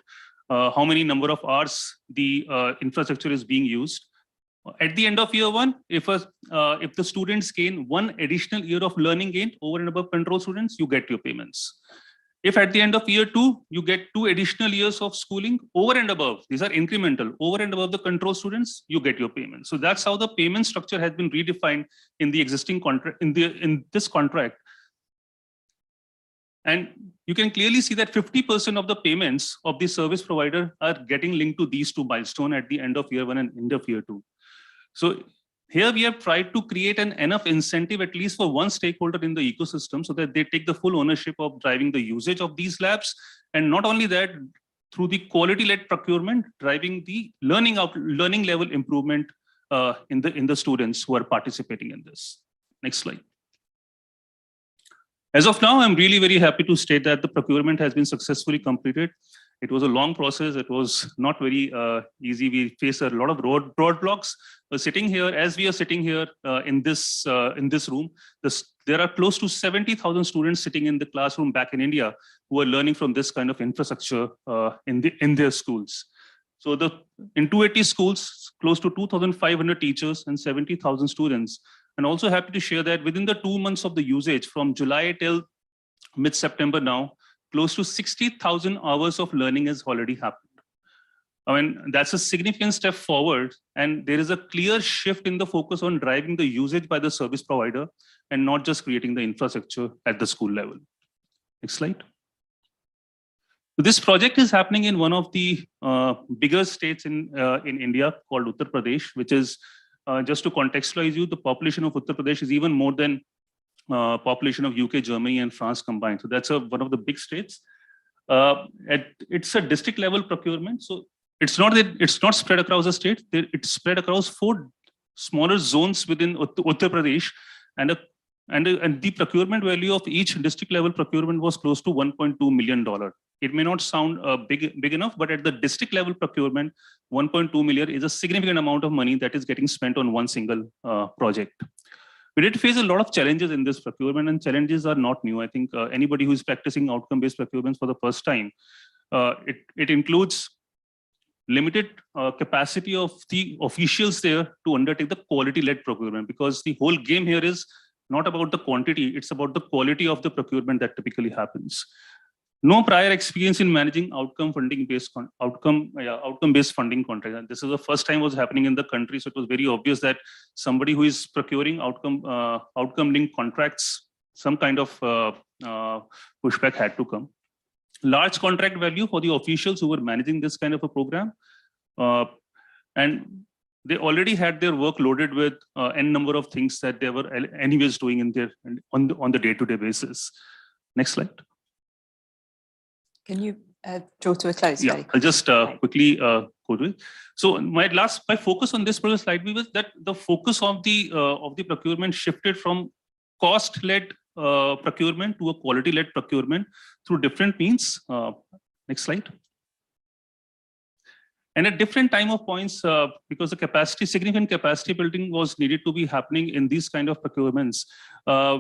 how many number of hours the infrastructure is being used. At the end of year 1, if the students gain 1 additional year of learning gain over and above control students, you get your payments. If at the end of year 2, you get 2 additional years of schooling over and above, these are incremental, over and above the control students, you get your payments. So that's how the payment structure has been redefined in the existing contract, in this contract. And you can clearly see that 50% of the payments of the service provider are getting linked to these 2 milestones at the end of year 1 and end of year 2. So here we have tried to create an enough incentive, at least for one stakeholder in the ecosystem, so that they take the full ownership of driving the usage of these labs. And not only that, through the quality-led procurement, driving the learning level improvement in the students who are participating in this. Next slide. As of now, I'm really very happy to state that the procurement has been successfully completed. It was a long process. It was not very easy. We faced a lot of roadblocks. Sitting here, as we are sitting here in this room, there are close to 70,000 students sitting in the classroom back in India who are learning from this kind of infrastructure in their schools. So in 280 schools, close to 2,500 teachers and 70,000 students. And also happy to share that within the 2 months of the usage, from July till mid-September now, close to 60,000 hours of learning has already happened. I mean, that's a significant step forward, and there is a clear shift in the focus on driving the usage by the service provider and not just creating the infrastructure at the school level. Next slide. So this project is happening in one of the bigger states in India called Uttar Pradesh, which is, just to contextualize you, the population of Uttar Pradesh is even more than population of UK, Germany, and France combined. So that's one of the big states. It's a district level procurement. So it's not spread across the state. It's spread across 4 smaller zones within Uttar Pradesh, and And the procurement value of each district level procurement was close to $1.2 million. It may not sound big enough, but at the district level procurement, 1.2 million is a significant amount of money that is getting spent on one single project. We did face a lot of challenges in this procurement, and challenges are not new. I think anybody who is practicing outcome-based procurements for the first time, it includes limited capacity of the officials there to undertake the quality-led procurement, because the whole game here is not about the quantity, it's about the quality of the procurement that typically happens. No prior experience in managing outcome-based funding contracts. And this is the first time it was happening in the country, so it was very obvious that somebody who is procuring outcome-linked contracts, some kind of pushback had to come. Large contract value for the officials who were managing this kind of a program, and they already had their work loaded with n number of things that they were anyways doing in their on the day-to-day basis. Next slide. Can you draw to a close? Yeah, I'll just quickly go to it. So my focus on this particular slide was that the focus of the procurement shifted from cost-led procurement to a quality-led procurement through different means. Next slide. And at different time of points, because the significant capacity building was needed to be happening in these kind of procurements,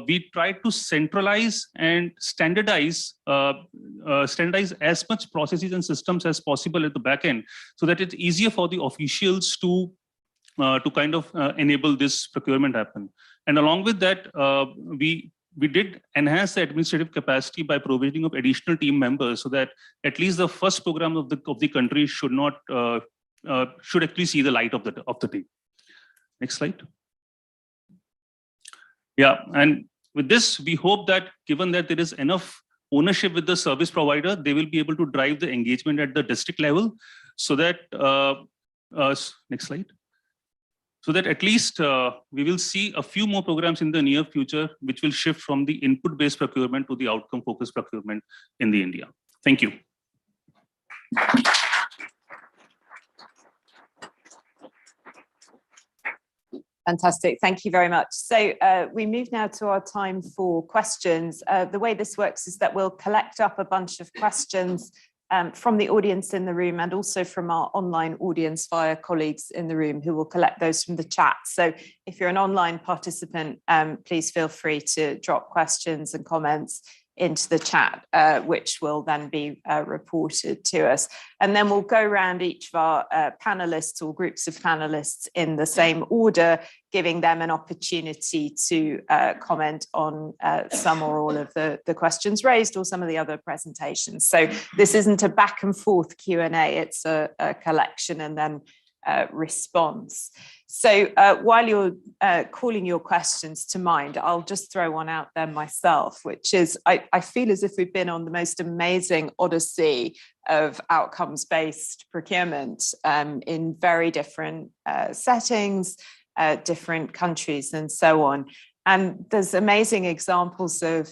we tried to centralize and standardize as much processes and systems as possible at the back end, so that it's easier for the officials to kind of enable this procurement happen. And along with that, we did enhance the administrative capacity by provisioning of additional team members, so that at least the first program of the country should actually see the light of the day. Next slide. Yeah, and with this, we hope that given that there is enough ownership with the service provider, they will be able to drive the engagement at the district level, so that next slide. So that at least we will see a few more programs in the near future, which will shift from the input-based procurement to the outcome-focused procurement in the India. Thank you. Fantastic. Thank you very much. So we move now to our time for questions. The way this works is that we'll collect up a bunch of questions from the audience in the room, and also from our online audience via colleagues in the room who will collect those from the chat. So if you're an online participant, please feel free to drop questions and comments into the chat, which will then be reported to us. And then we'll go around each of our panelists or groups of panelists in the same order, giving them an opportunity to comment on some or all of the questions raised, or some of the other presentations. So this isn't a back and forth Q&A, it's a collection and then response. So while you're calling your questions to mind, I'll just throw one out there myself, which is I feel as if we've been on the most amazing odyssey of outcomes-based procurement in very different settings, different countries and so on. And there's amazing examples of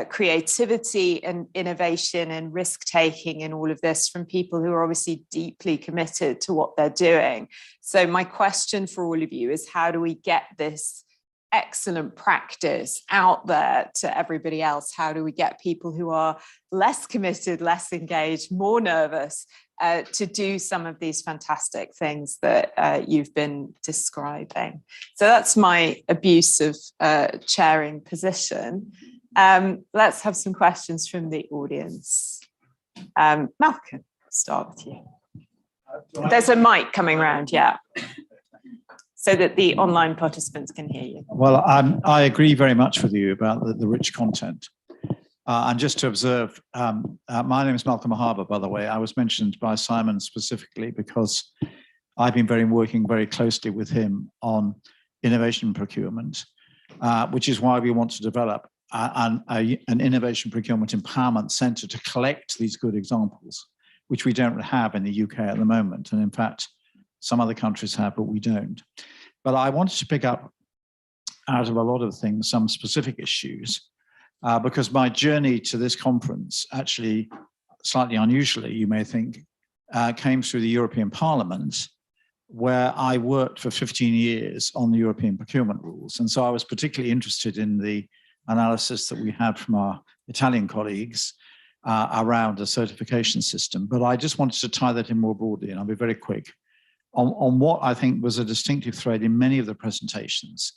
creativity and innovation and risk-taking in all of this from people who are obviously deeply committed to what they're doing. So my question for all of you is, how do we get this excellent practice out there to everybody else? How do we get people who are less committed, less engaged, more nervous to do some of these fantastic things that you've been describing? So that's my abusive chairing position. Let's have some questions from the audience. Malcolm, start with you. There's a mic coming around, yeah, so that the online participants can hear you. Well, I agree very much with you about the rich content. And just to observe, my name is Malcolm Harbour, by the way. I was mentioned by Simon specifically because I've been working very closely with him on innovation procurement, which is why we want to develop an innovation procurement empowerment centre to collect these good examples, which we don't have in the UK at the moment. And in fact, some other countries have, but we don't. But I wanted to pick up out of a lot of things, some specific issues, because my journey to this conference, actually slightly unusually, you may think, came through the European Parliament, where I worked for 15 years on the European procurement rules. And so I was particularly interested in the analysis that we had from our Italian colleagues around a certification system. But I just wanted to tie that in more broadly, and I'll be very quick, on what I think was a distinctive thread in many of the presentations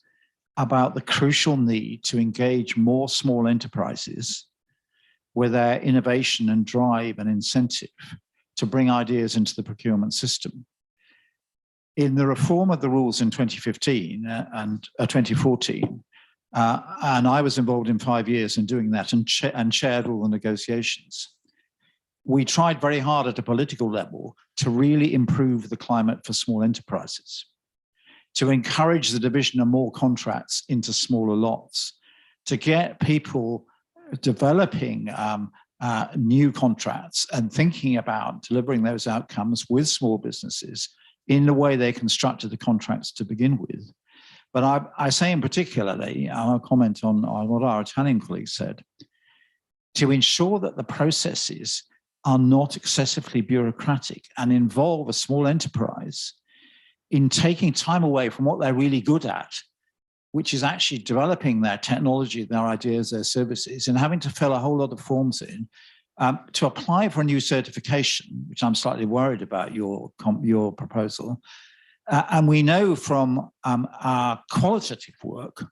about the crucial need to engage more small enterprises with their innovation and drive and incentive to bring ideas into the procurement system. In the reform of the rules in 2015 and 2014, and I was involved in 5 years in doing that and chaired all the negotiations, we tried very hard at a political level to really improve the climate for small enterprises, to encourage the division of more contracts into smaller lots, to get people developing new contracts and thinking about delivering those outcomes with small businesses in the way they constructed the contracts to begin with. But I say in particularly, I'll comment on what our Italian colleagues said, to ensure that the processes are not excessively bureaucratic and involve a small enterprise in taking time away from what they're really good at, which is actually developing their technology, their ideas, their services, and having to fill a whole lot of forms in to apply for a new certification, which I'm slightly worried about your proposal. And we know from our qualitative work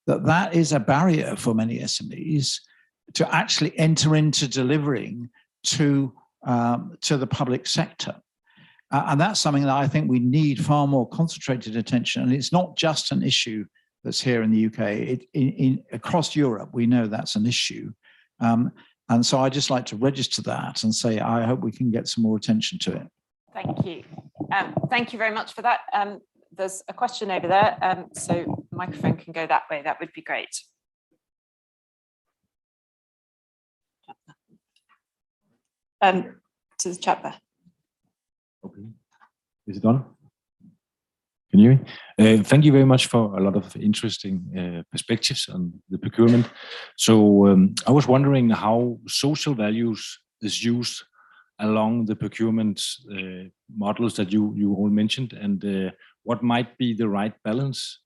that that is a barrier for many SMEs to actually enter into delivering to the public sector. And that's something that I think we need far more concentrated attention. And it's not just an issue that's here in the UK. Across Europe, we know that's an issue. And so I'd just like to register that and say, I hope we can get some more attention to it. Thank you. Thank you very much for that. There's a question over there. So the microphone can go that way. That would be great. To the chat there. Okay. Is it on? Can you hear me? Thank you very much for a lot of interesting perspectives on the procurement. So I was wondering how social values is used along the procurement models that you all mentioned, and what might be the right balance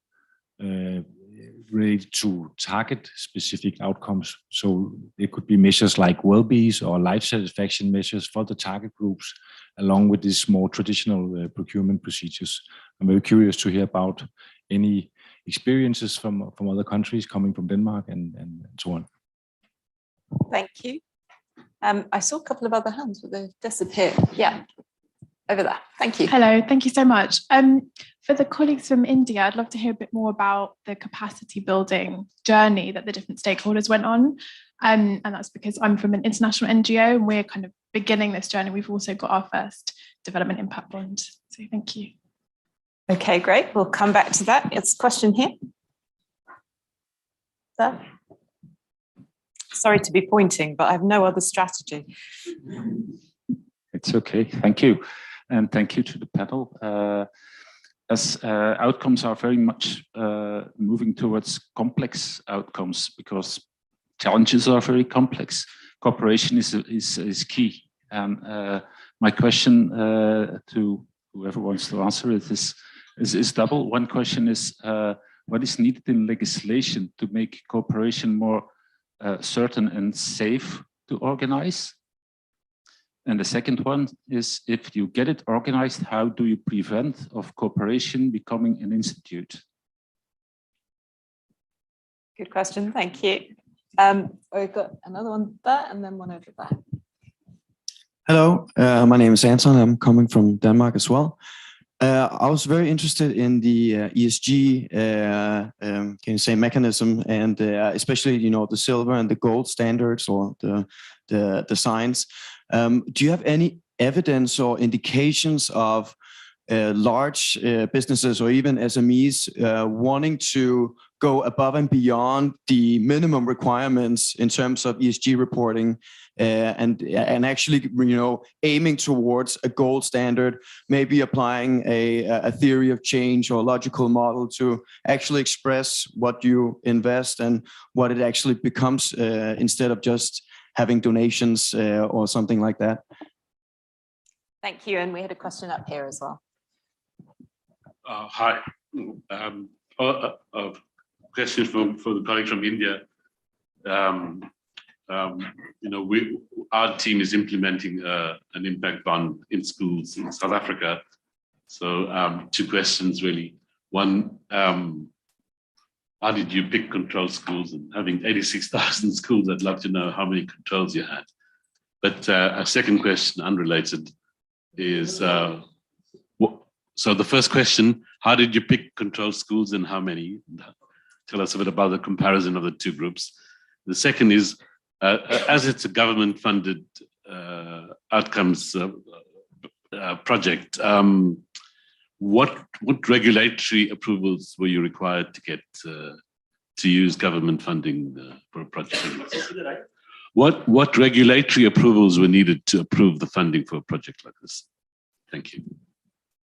related to target specific outcomes. So it could be measures like well-being or life satisfaction measures for the target groups, along with these more traditional procurement procedures. I'm very curious to hear about any experiences from other countries coming from Denmark and so on. Thank you. I saw a couple of other hands, but they've disappeared. Yeah, over there. Thank you. Hello, thank you so much. For the colleagues from India, I'd love to hear a bit more about the capacity building journey that the different stakeholders went on. And that's because I'm from an international NGO and we're kind of beginning this journey. We've also got our first development impact bond. So thank you. Okay, great. We'll come back to that. It's a question here. There. Sorry to be pointing, but I have no other strategy. It's okay. Thank you. And thank you to the panel. As outcomes are very much moving towards complex outcomes because challenges are very complex. Cooperation is key. And my question to whoever wants to answer it is double. One question is, what is needed in legislation to make cooperation more certain and safe to organize? And the second one is, if you get it organized, how do you prevent of cooperation becoming an institute? Good question, thank you. We've got another one there and then one over there. Hello, my name is Anton. I'm coming from Denmark as well. I was very interested in the ESG, can you say, mechanism, and especially, you know, the silver and the gold standards or the signs. Do you have any evidence or indications of large businesses or even SMEs wanting to go above and beyond the minimum requirements in terms of ESG reporting and actually, you know, aiming towards a gold standard, maybe applying a theory of change or logical model to actually express what you invest and what it actually becomes instead of just having donations or something like that? Thank you. And we had a question up here as well. Hi. Question for the colleague from India. Our team is implementing an impact bond in schools in South Africa. So 2 questions really. One, how did you pick control schools? And having 86,000 schools, I'd love to know how many controls you had. But a second question, unrelated, is so the first question, how did you pick control schools and how many? Tell us a bit about the comparison of the 2 groups. The second is, as it's a government-funded outcomes project, what regulatory approvals were you required to get to use government funding for a project? What regulatory approvals were needed to approve the funding for a project like this? Thank you.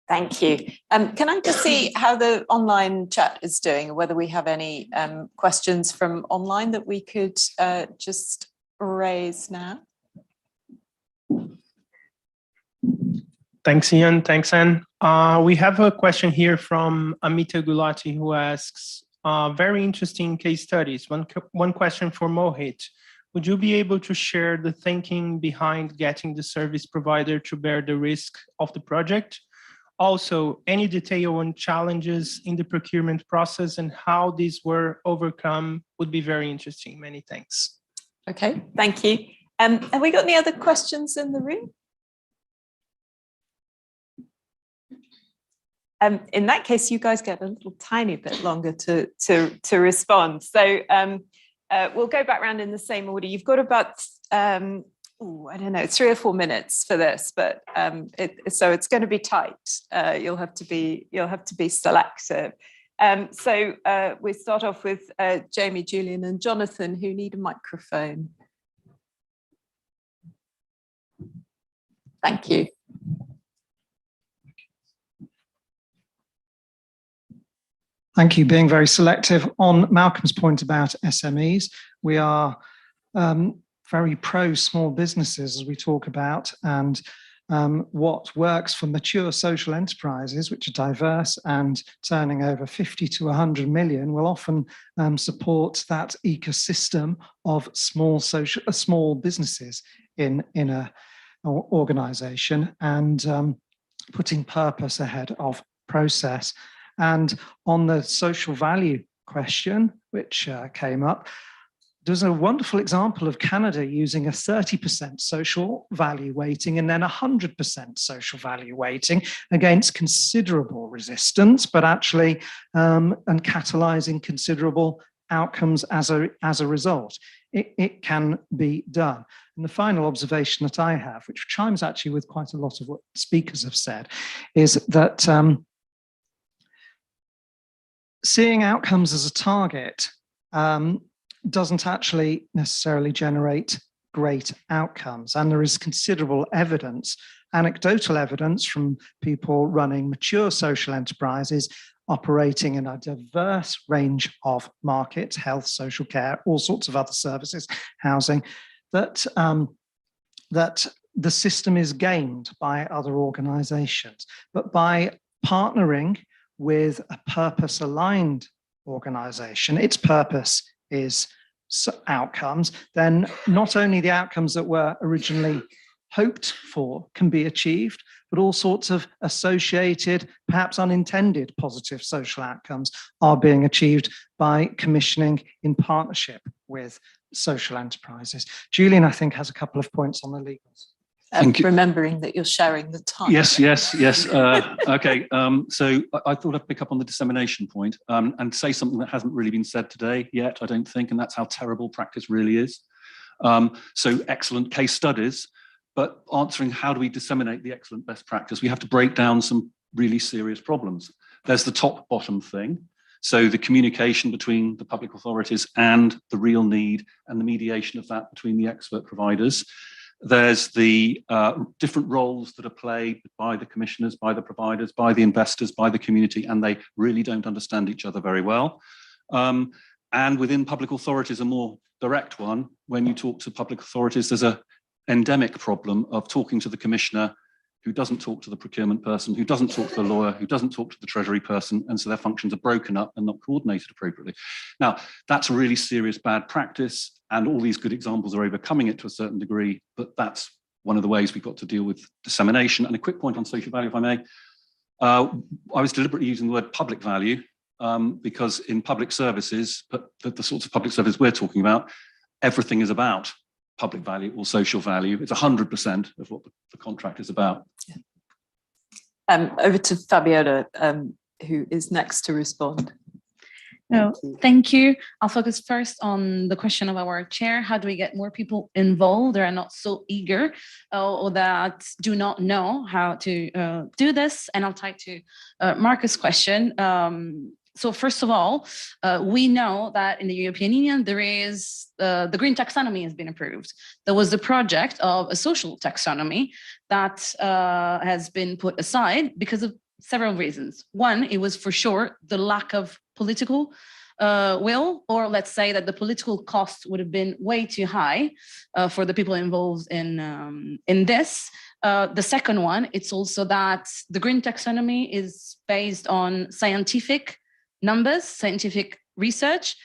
Thank you. Can I just see how the online chat is doing, or whether we have any questions from online that we could just raise now? Thanks, Ian. Thanks, Anne. We have a question here from Amita Gulati, who asks, very interesting case studies. One question for Mohit. Would you be able to share the thinking behind getting the service provider to bear the risk of the project? Also, any detail on challenges in the procurement process and how these were overcome would be very interesting. Many thanks. Okay, thank you. Have we got any other questions in the room? In that case, you guys get a little tiny bit longer to respond. So we'll go back around in the same order. You've got about I don't know, 3 or 4 minutes for this, but so it's going to be tight. You'll have to be selective. So we start off with Jamie, Julian, and Jonathan, who need a microphone. Thank you. Thank you. Being very selective. On Malcolm's point about SMEs, we are very pro small businesses, as we talk about, and what works for mature social enterprises, which are diverse and turning over 50 to 100 million, will often support that ecosystem of small businesses in an organization, and putting purpose ahead of process. And on the social value question, which came up, there's a wonderful example of Canada using a 30% social value weighting and then 100% social value weighting against considerable resistance, but actually and catalyzing considerable outcomes as a result. It can be done. And the final observation that I have, which chimes actually with quite a lot of what speakers have said, is that seeing outcomes as a target doesn't actually necessarily generate great outcomes. And there is considerable evidence, anecdotal evidence from people running mature social enterprises operating in a diverse range of markets, health, social care, all sorts of other services, housing, that the system is gamed by other organizations. But by partnering with a purpose-aligned organization, its purpose is outcomes, then not only the outcomes that were originally hoped for can be achieved, but all sorts of associated, perhaps unintended positive social outcomes are being achieved by commissioning in partnership with social enterprises. Julian, I think, has a couple of points on the legals. Remembering that you're sharing the time. Yes. Okay. So I thought I'd pick up on the dissemination point and say something that hasn't really been said today yet, I don't think, and that's how terrible practice really is. So excellent case studies, but answering how do we disseminate the excellent best practice, we have to break down some really serious problems. There's the top-bottom thing. So the communication between the public authorities and the real need and the mediation of that between the expert providers. There's the different roles that are played by the commissioners, by the providers, by the investors, by the community, and they really don't understand each other very well. And within public authorities, a more direct one, when you talk to public authorities, there's an endemic problem of talking to the commissioner who doesn't talk to the procurement person, who doesn't talk to the lawyer, who doesn't talk to the treasury person, and so their functions are broken up and not coordinated appropriately. Now, that's a really serious bad practice, and all these good examples are overcoming it to a certain degree, but that's one of the ways we've got to deal with dissemination. And a quick point on social value, if I may. I was deliberately using the word public value because in public services, but the sorts of public service we're talking about, everything is about public value or social value. It's 100% of what the contract is about. Over to Fabiola, who is next to respond. No, thank you. I'll focus first on the question of our chair. How do we get more people involved that are not so eager or that do not know how to do this? And I'll tie to Marcus' question. So first of all, we know that in the European Union, there is the green taxonomy has been approved. There was the project of a social taxonomy that has been put aside because of several reasons. One, it was for sure the lack of political will, or let's say that the political cost would have been way too high for the people involved in this. The second one, it's also that the green taxonomy is based on scientific numbers, scientific research.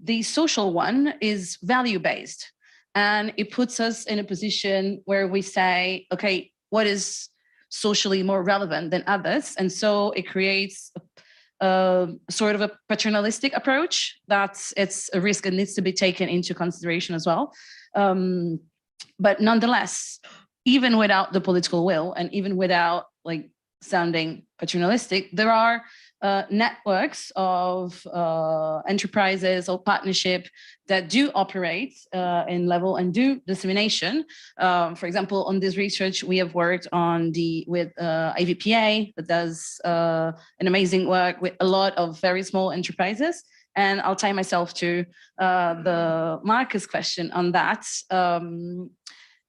The social one is value-based, and it puts us in a position where we say, okay, what is socially more relevant than others? And so it creates sort of a paternalistic approach that it's a risk that needs to be taken into consideration as well. But nonetheless, even without the political will and even without like sounding paternalistic, there are networks of enterprises or partnership that do operate in level and do dissemination. For example, on this research, we have worked on with IVPA that does an amazing work with a lot of very small enterprises. And I'll tie myself to the Marcus question on that.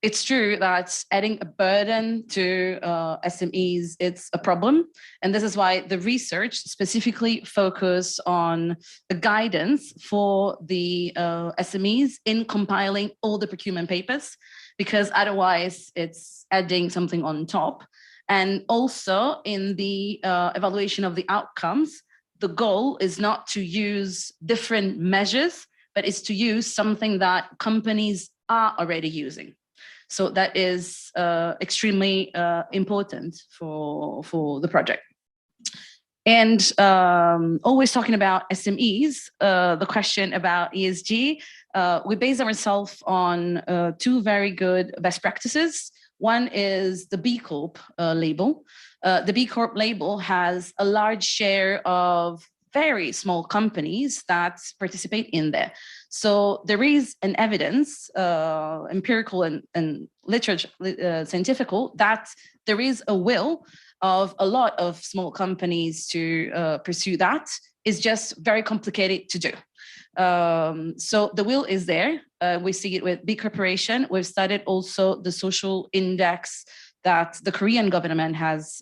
It's true that adding a burden to SMEs, it's a problem. And this is why the research specifically focus on the guidance for the SMEs in compiling all the procurement papers, because otherwise it's adding something on top. And also in the evaluation of the outcomes, the goal is not to use different measures, but it's to use something that companies are already using. So that is extremely important for the project. And always talking about SMEs, the question about ESG, we base ourselves on two very good best practices. One is the B Corp label. The B Corp label has a large share of very small companies that participate in there. So there is an evidence, empirical and literature, scientifical, that there is a will of a lot of small companies to pursue that. It's just very complicated to do. So the will is there. We see it with big corporation. We've studied also the social index that the Korean government has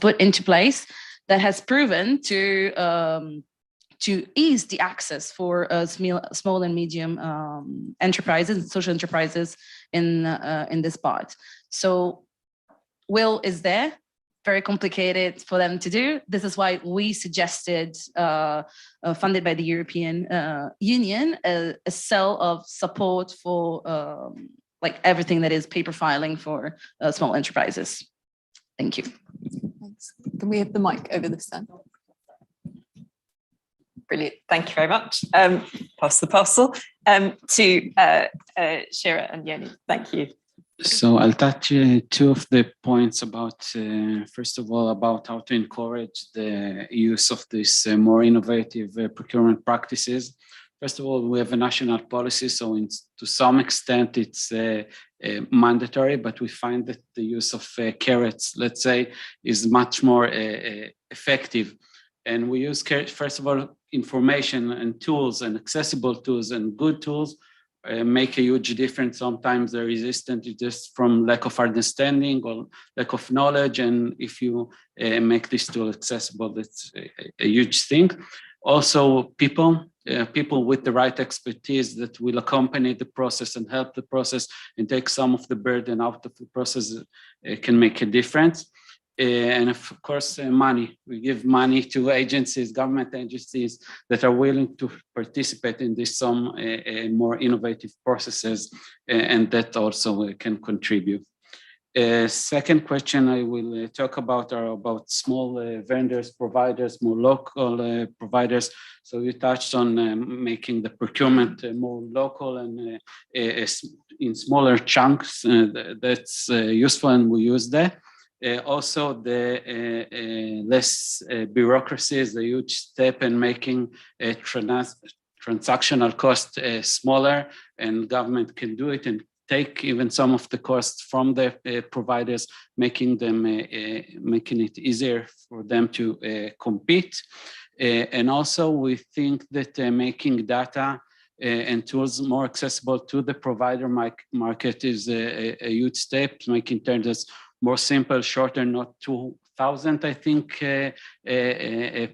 put into place, that has proven to ease the access for small and medium enterprises, social enterprises in this part. So will is there, very complicated for them to do. This is why we suggested, funded by the European Union, a cell of support for like everything that is paper filing for small enterprises. Thank you. Thanks. Can we have the mic over this end? Brilliant. Thank you very much. Pass the parcel to Shira and Yoni. Thank you. So I'll touch two of the points about, first of all, about how to encourage the use of these more innovative procurement practices. First of all, we have a national policy, so to some extent it's mandatory, but we find that the use of carrots, let's say, is much more effective. And we use, first of all, information and tools and accessible tools and good tools make a huge difference. Sometimes the resistance is just from lack of understanding or lack of knowledge. And if you make this tool accessible, that's a huge thing. Also people with the right expertise that will accompany the process and help the process and take some of the burden out of the process can make a difference. And of course, money. We give money to agencies, government agencies that are willing to participate in this some more innovative processes, and that also can contribute. Second question I will talk about are about small vendors, providers, more local providers. So you touched on making the procurement more local and in smaller chunks. That's useful, and we use that. Also, the less bureaucracy is a huge step in making a transactional cost smaller, and government can do it and take even some of the costs from the providers, making it easier for them to compete. And also, we think that making data and tools more accessible to the provider market is a huge step, making tenders more simple, shorter, not 2,000, I think,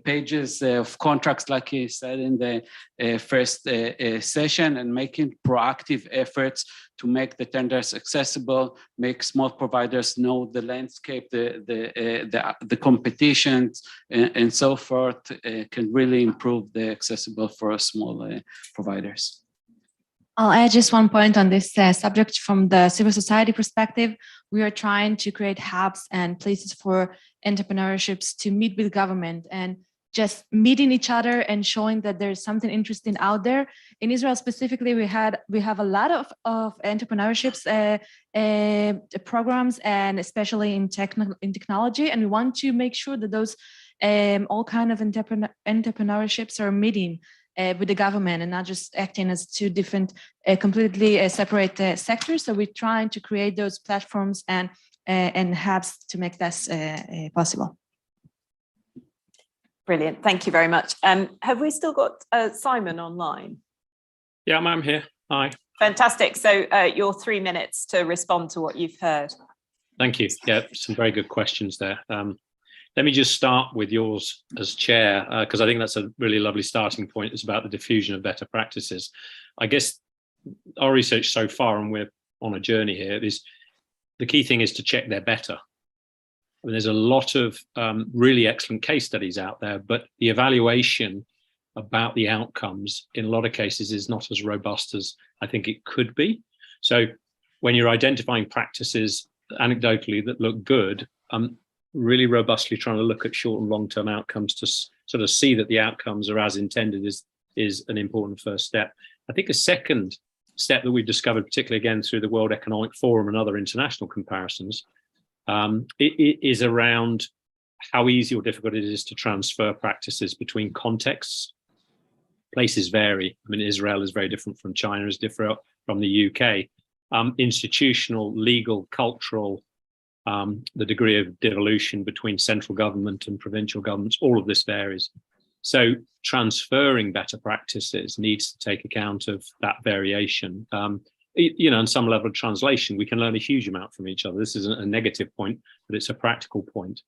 pages of contracts, like he said in the first session, and making proactive efforts to make the tenders accessible, make small providers know the landscape, the competitions, and so forth, can really improve the accessible for small providers. I'll add just one point on this subject from the civil society perspective. We are trying to create hubs and places for entrepreneurships to meet with government and just meeting each other and showing that there's something interesting out there. In Israel specifically, we have a lot of entrepreneurships programs, and especially in technology. And we want to make sure that those all kind of entrepreneurships are meeting with the government and not just acting as two different, completely separate sectors. So we're trying to create those platforms and hubs to make this possible. Brilliant. Thank you very much. Have we still got Simon online? Yeah, I'm here. Hi. Fantastic. So your 3 minutes to respond to what you've heard. Thank you. Yeah, some very good questions there. Let me just start with yours as chair, because I think that's a really lovely starting point. It's about the diffusion of better practices. I guess our research so far, and we're on a journey here, is the key thing is to check they're better. I mean, there's a lot of really excellent case studies out there, but the evaluation about the outcomes in a lot of cases is not as robust as I think it could be. So when you're identifying practices anecdotally that look good, really robustly trying to look at short and long-term outcomes to sort of see that the outcomes are as intended is an important first step. I think a second step that we've discovered, particularly again through the World Economic Forum and other international comparisons, it is around how easy or difficult it is to transfer practices between contexts. Places vary. I mean, Israel is very different from China, is different from the UK. Institutional, legal, cultural, the degree of devolution between central government and provincial governments, all of this varies. So transferring better practices needs to take account of that variation. You know, on some level of translation, we can learn a huge amount from each other. This isn't a negative point, but it's a practical point.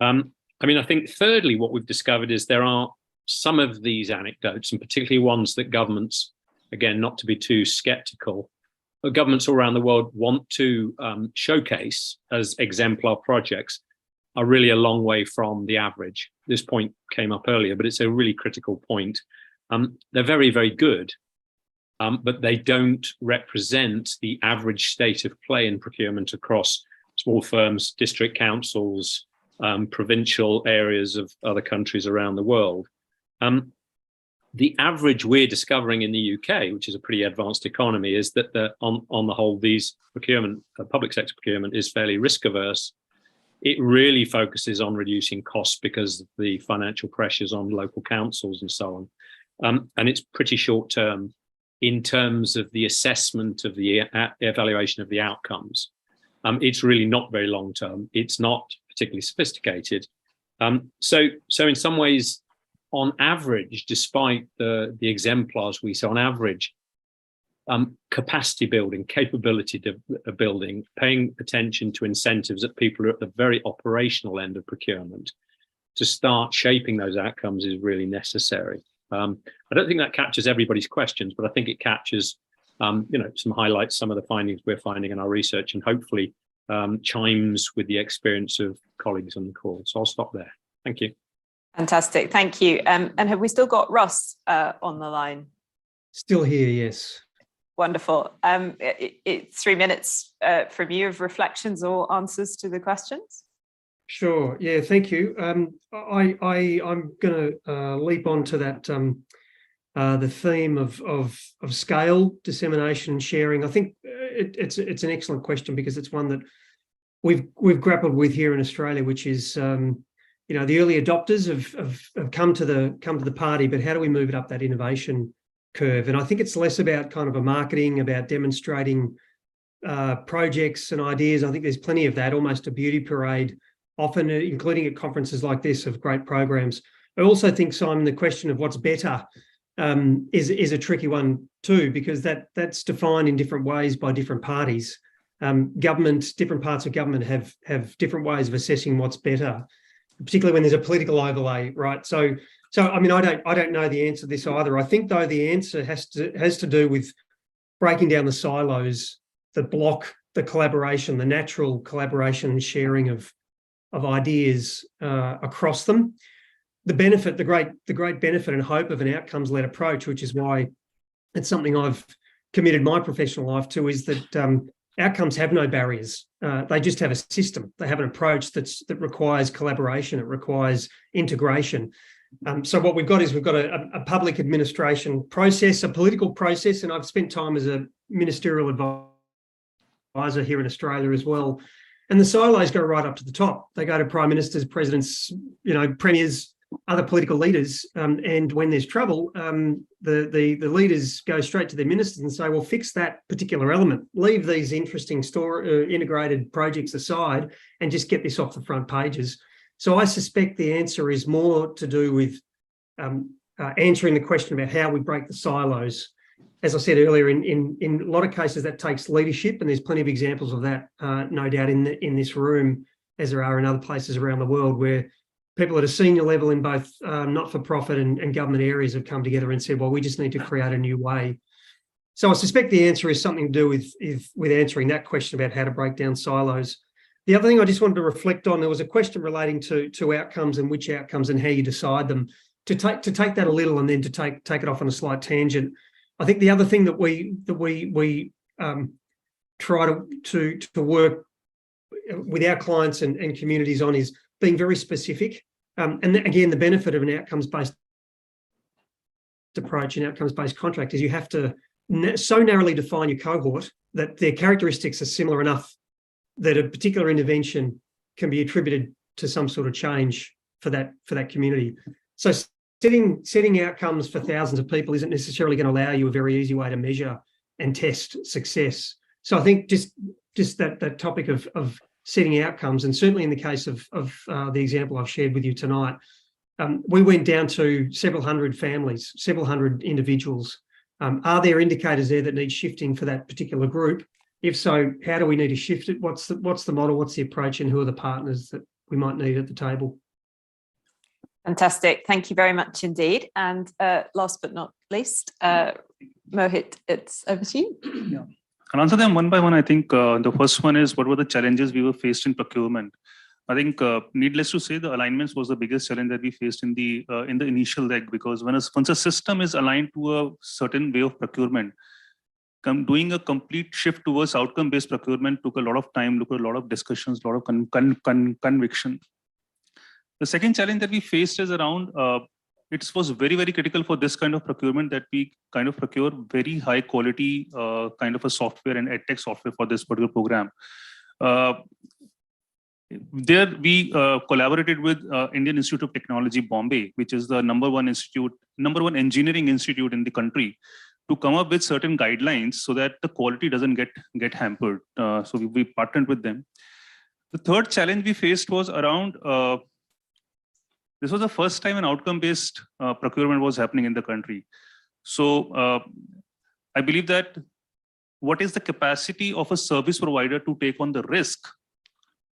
I mean, I think thirdly, what we've discovered is there are some of these anecdotes, and particularly ones that governments, again, not to be too skeptical, but governments all around the world want to showcase as exemplar projects, are really a long way from the average. This point came up earlier, but it's a really critical point. They're very, very good, but they don't represent the average state of play in procurement across small firms, district councils, provincial areas of other countries around the world. The average we're discovering in the UK, which is a pretty advanced economy, is that on the whole, these procurement, public sector procurement is fairly risk averse. It really focuses on reducing costs because of the financial pressures on local councils and so on. And it's pretty short term in terms of the assessment of the evaluation of the outcomes. It's really not very long term. It's not particularly sophisticated. So in some ways, on average, despite the exemplars we see, on average, capacity building, capability building, paying attention to incentives that people are at the very operational end of procurement to start shaping those outcomes is really necessary. I don't think that captures everybody's questions, but I think it captures, some highlights, some of the findings we're finding in our research, and hopefully chimes with the experience of colleagues on the call. So I'll stop there. Thank you. Fantastic, thank you. And have we still got Ross on the line? Still here, yes. Wonderful. It's 3 minutes from you of reflections or answers to the questions. Sure. Yeah. Thank you. I'm going to leap on to that the theme of scale, dissemination, and sharing. I think it's an excellent question because it's one that we've grappled with here in Australia, which is the early adopters have come to the party, but how do we move it up that innovation curve? And I think it's less about kind of a marketing, about demonstrating projects and ideas. I think there's plenty of that, almost a beauty parade, often including at conferences like this, of great programs. I also think, Simon, the question of what's better is a tricky one too, because that's defined in different ways by different parties. Different parts of government have different ways of assessing what's better, particularly when there's a political overlay, right? So I mean, I don't know the answer to this either. I think though the answer has to do with breaking down the silos that block the collaboration, the natural collaboration and sharing of ideas across them. The great benefit and hope of an outcomes-led approach, which is why it's something I've committed my professional life to, is that outcomes have no barriers. They just have a system. They have an approach that requires collaboration. It requires integration. So what we've got is a public administration process, a political process, and I've spent time as a ministerial advisor here in Australia as well. And the silos go right up to the top. They go to prime ministers, presidents, premiers, other political leaders. And when there's trouble, the leaders go straight to their ministers and say, well, fix that particular element. Leave these interesting integrated projects aside and just get this off the front pages. So I suspect the answer is more to do with answering the question about how we break the silos. As I said earlier, in a lot of cases, that takes leadership, and there's plenty of examples of that, no doubt, in this room, as there are in other places around the world, where people at a senior level in both not-for-profit and government areas have come together and said, well, we just need to create a new way. So I suspect the answer is something to do with answering that question about how to break down silos. The other thing I just wanted to reflect on, there was a question relating to outcomes and which outcomes and how you decide them. To take that a little and then to take it off on a slight tangent, I think the other thing that we try to work with our clients and communities on is being very specific. And again, the benefit of an outcomes-based approach and outcomes-based contract is you have to so narrowly define your cohort that their characteristics are similar enough that a particular intervention can be attributed to some sort of change for that community. So setting outcomes for thousands of people isn't necessarily going to allow you a very easy way to measure and test success. So I think just that topic of setting outcomes, and certainly in the case of the example I've shared with you tonight, we went down to several hundred families, several hundred individuals. Are there indicators there that need shifting for that particular group? If so, how do we need to shift it? What's the model? What's the approach? And who are the partners that we might need at the table? Fantastic. Thank you very much indeed. And last but not least, Mohit, it's over to you. Yeah. I'll answer them one by one. I think the first one is, what were the challenges we were faced in procurement? I think, needless to say, the alignments was the biggest challenge that we faced in the initial leg, because once a system is aligned to a certain way of procurement, doing a complete shift towards outcome-based procurement took a lot of time, took a lot of discussions, a lot of conviction. The second challenge that we faced is around, it was very, very critical for this kind of procurement that we kind of procure very high quality kind of a software and edtech software for this particular program. There we collaborated with Indian Institute of Technology, Bombay, which is the number one engineering institute in the country, to come up with certain guidelines so that the quality doesn't get hampered. So we partnered with them. The third challenge we faced was around, this was the first time an outcome-based procurement was happening in the country. So I believe that what is the capacity of a service provider to take on the risk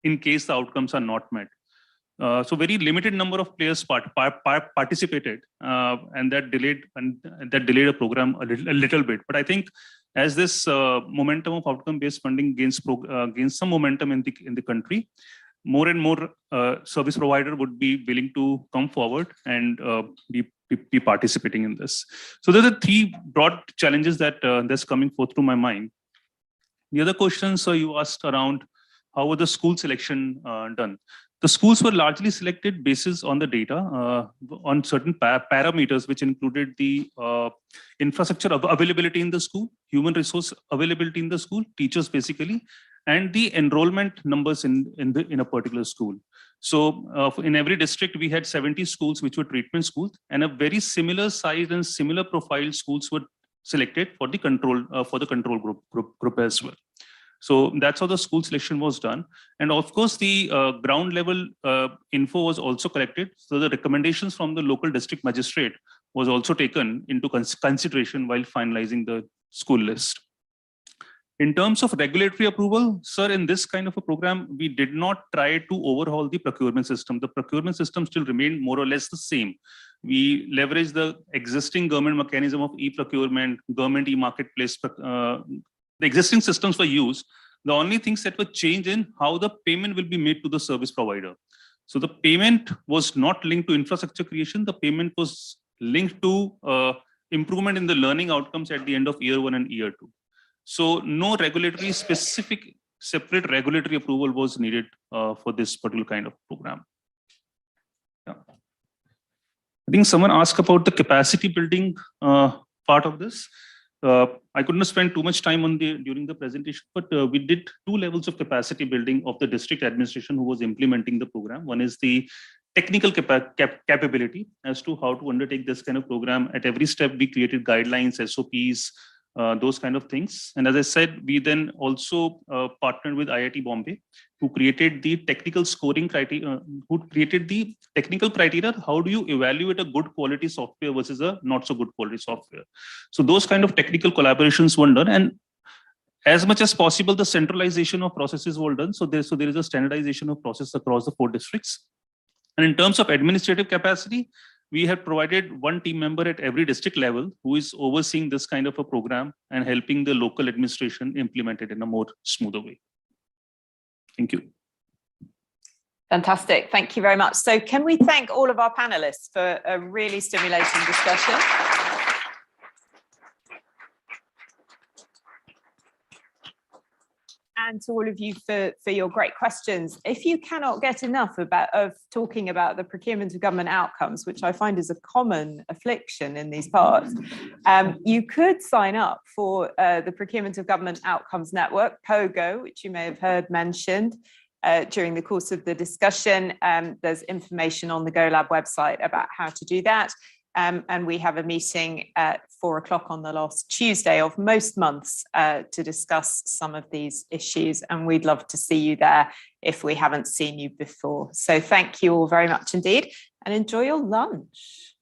in case the outcomes are not met? So very limited number of players participated, and that delayed a program a little bit. But I think as this momentum of outcome-based funding gains some momentum in the country, more and more service provider would be willing to come forward and be participating in this. So there are three broad challenges that's coming forth to my mind. The other questions you asked around how were the school selection done. The schools were largely selected basis on the data on certain parameters, which included the infrastructure availability in the school, human resource availability in the school, teachers basically, and the enrollment numbers in a particular school. So in every district, we had 70 schools which were treatment schools, and a very similar size and similar profile schools were selected for the control group as well. So that's how the school selection was done. And of course, the ground level info was also collected. So the recommendations from the local district magistrate was also taken into consideration while finalizing the school list. In terms of regulatory approval, sir, in this kind of a program, we did not try to overhaul the procurement system. The procurement system still remained more or less the same. We leveraged the existing government mechanism of e-procurement, government e-marketplace. The existing systems were used. The only things that were changed in how the payment will be made to the service provider. So the payment was not linked to infrastructure creation. The payment was linked to improvement in the learning outcomes at the end of year 1 and year 2. So no regulatory specific separate regulatory approval was needed for this particular kind of program. Yeah. I think someone asked about the capacity building part of this. I couldn't spend too much time on during the presentation, but we did 2 levels of capacity building of the district administration who was implementing the program. One is the technical capability as to how to undertake this kind of program. At every step, we created guidelines, SOPs, those kind of things. And as I said, we then also partnered with IIT Bombay, who created the technical scoring criteria, how do you evaluate a good quality software versus a not so good quality software. So those kind of technical collaborations were done, and as much as possible, the centralization of processes were done. So there is a standardization of process across the 4 districts. And in terms of administrative capacity, we have provided 1 team member at every district level who is overseeing this kind of a program and helping the local administration implement it in a more smoother way. Thank you. Fantastic. Thank you very much. So can we thank all of our panelists for a really stimulating discussion? And to all of you for your great questions. If you cannot get enough of talking about the procurement of government outcomes, which I find is a common affliction in these parts, you could sign up for the Procurement of Government Outcomes Network, POGO, which you may have heard mentioned during the course of the discussion. There's information on the GoLab website about how to do that. And we have a meeting at 4 o'clock on the last Tuesday of most months to discuss some of these issues. And we'd love to see you there if we haven't seen you before. So thank you all very much indeed, and enjoy your lunch.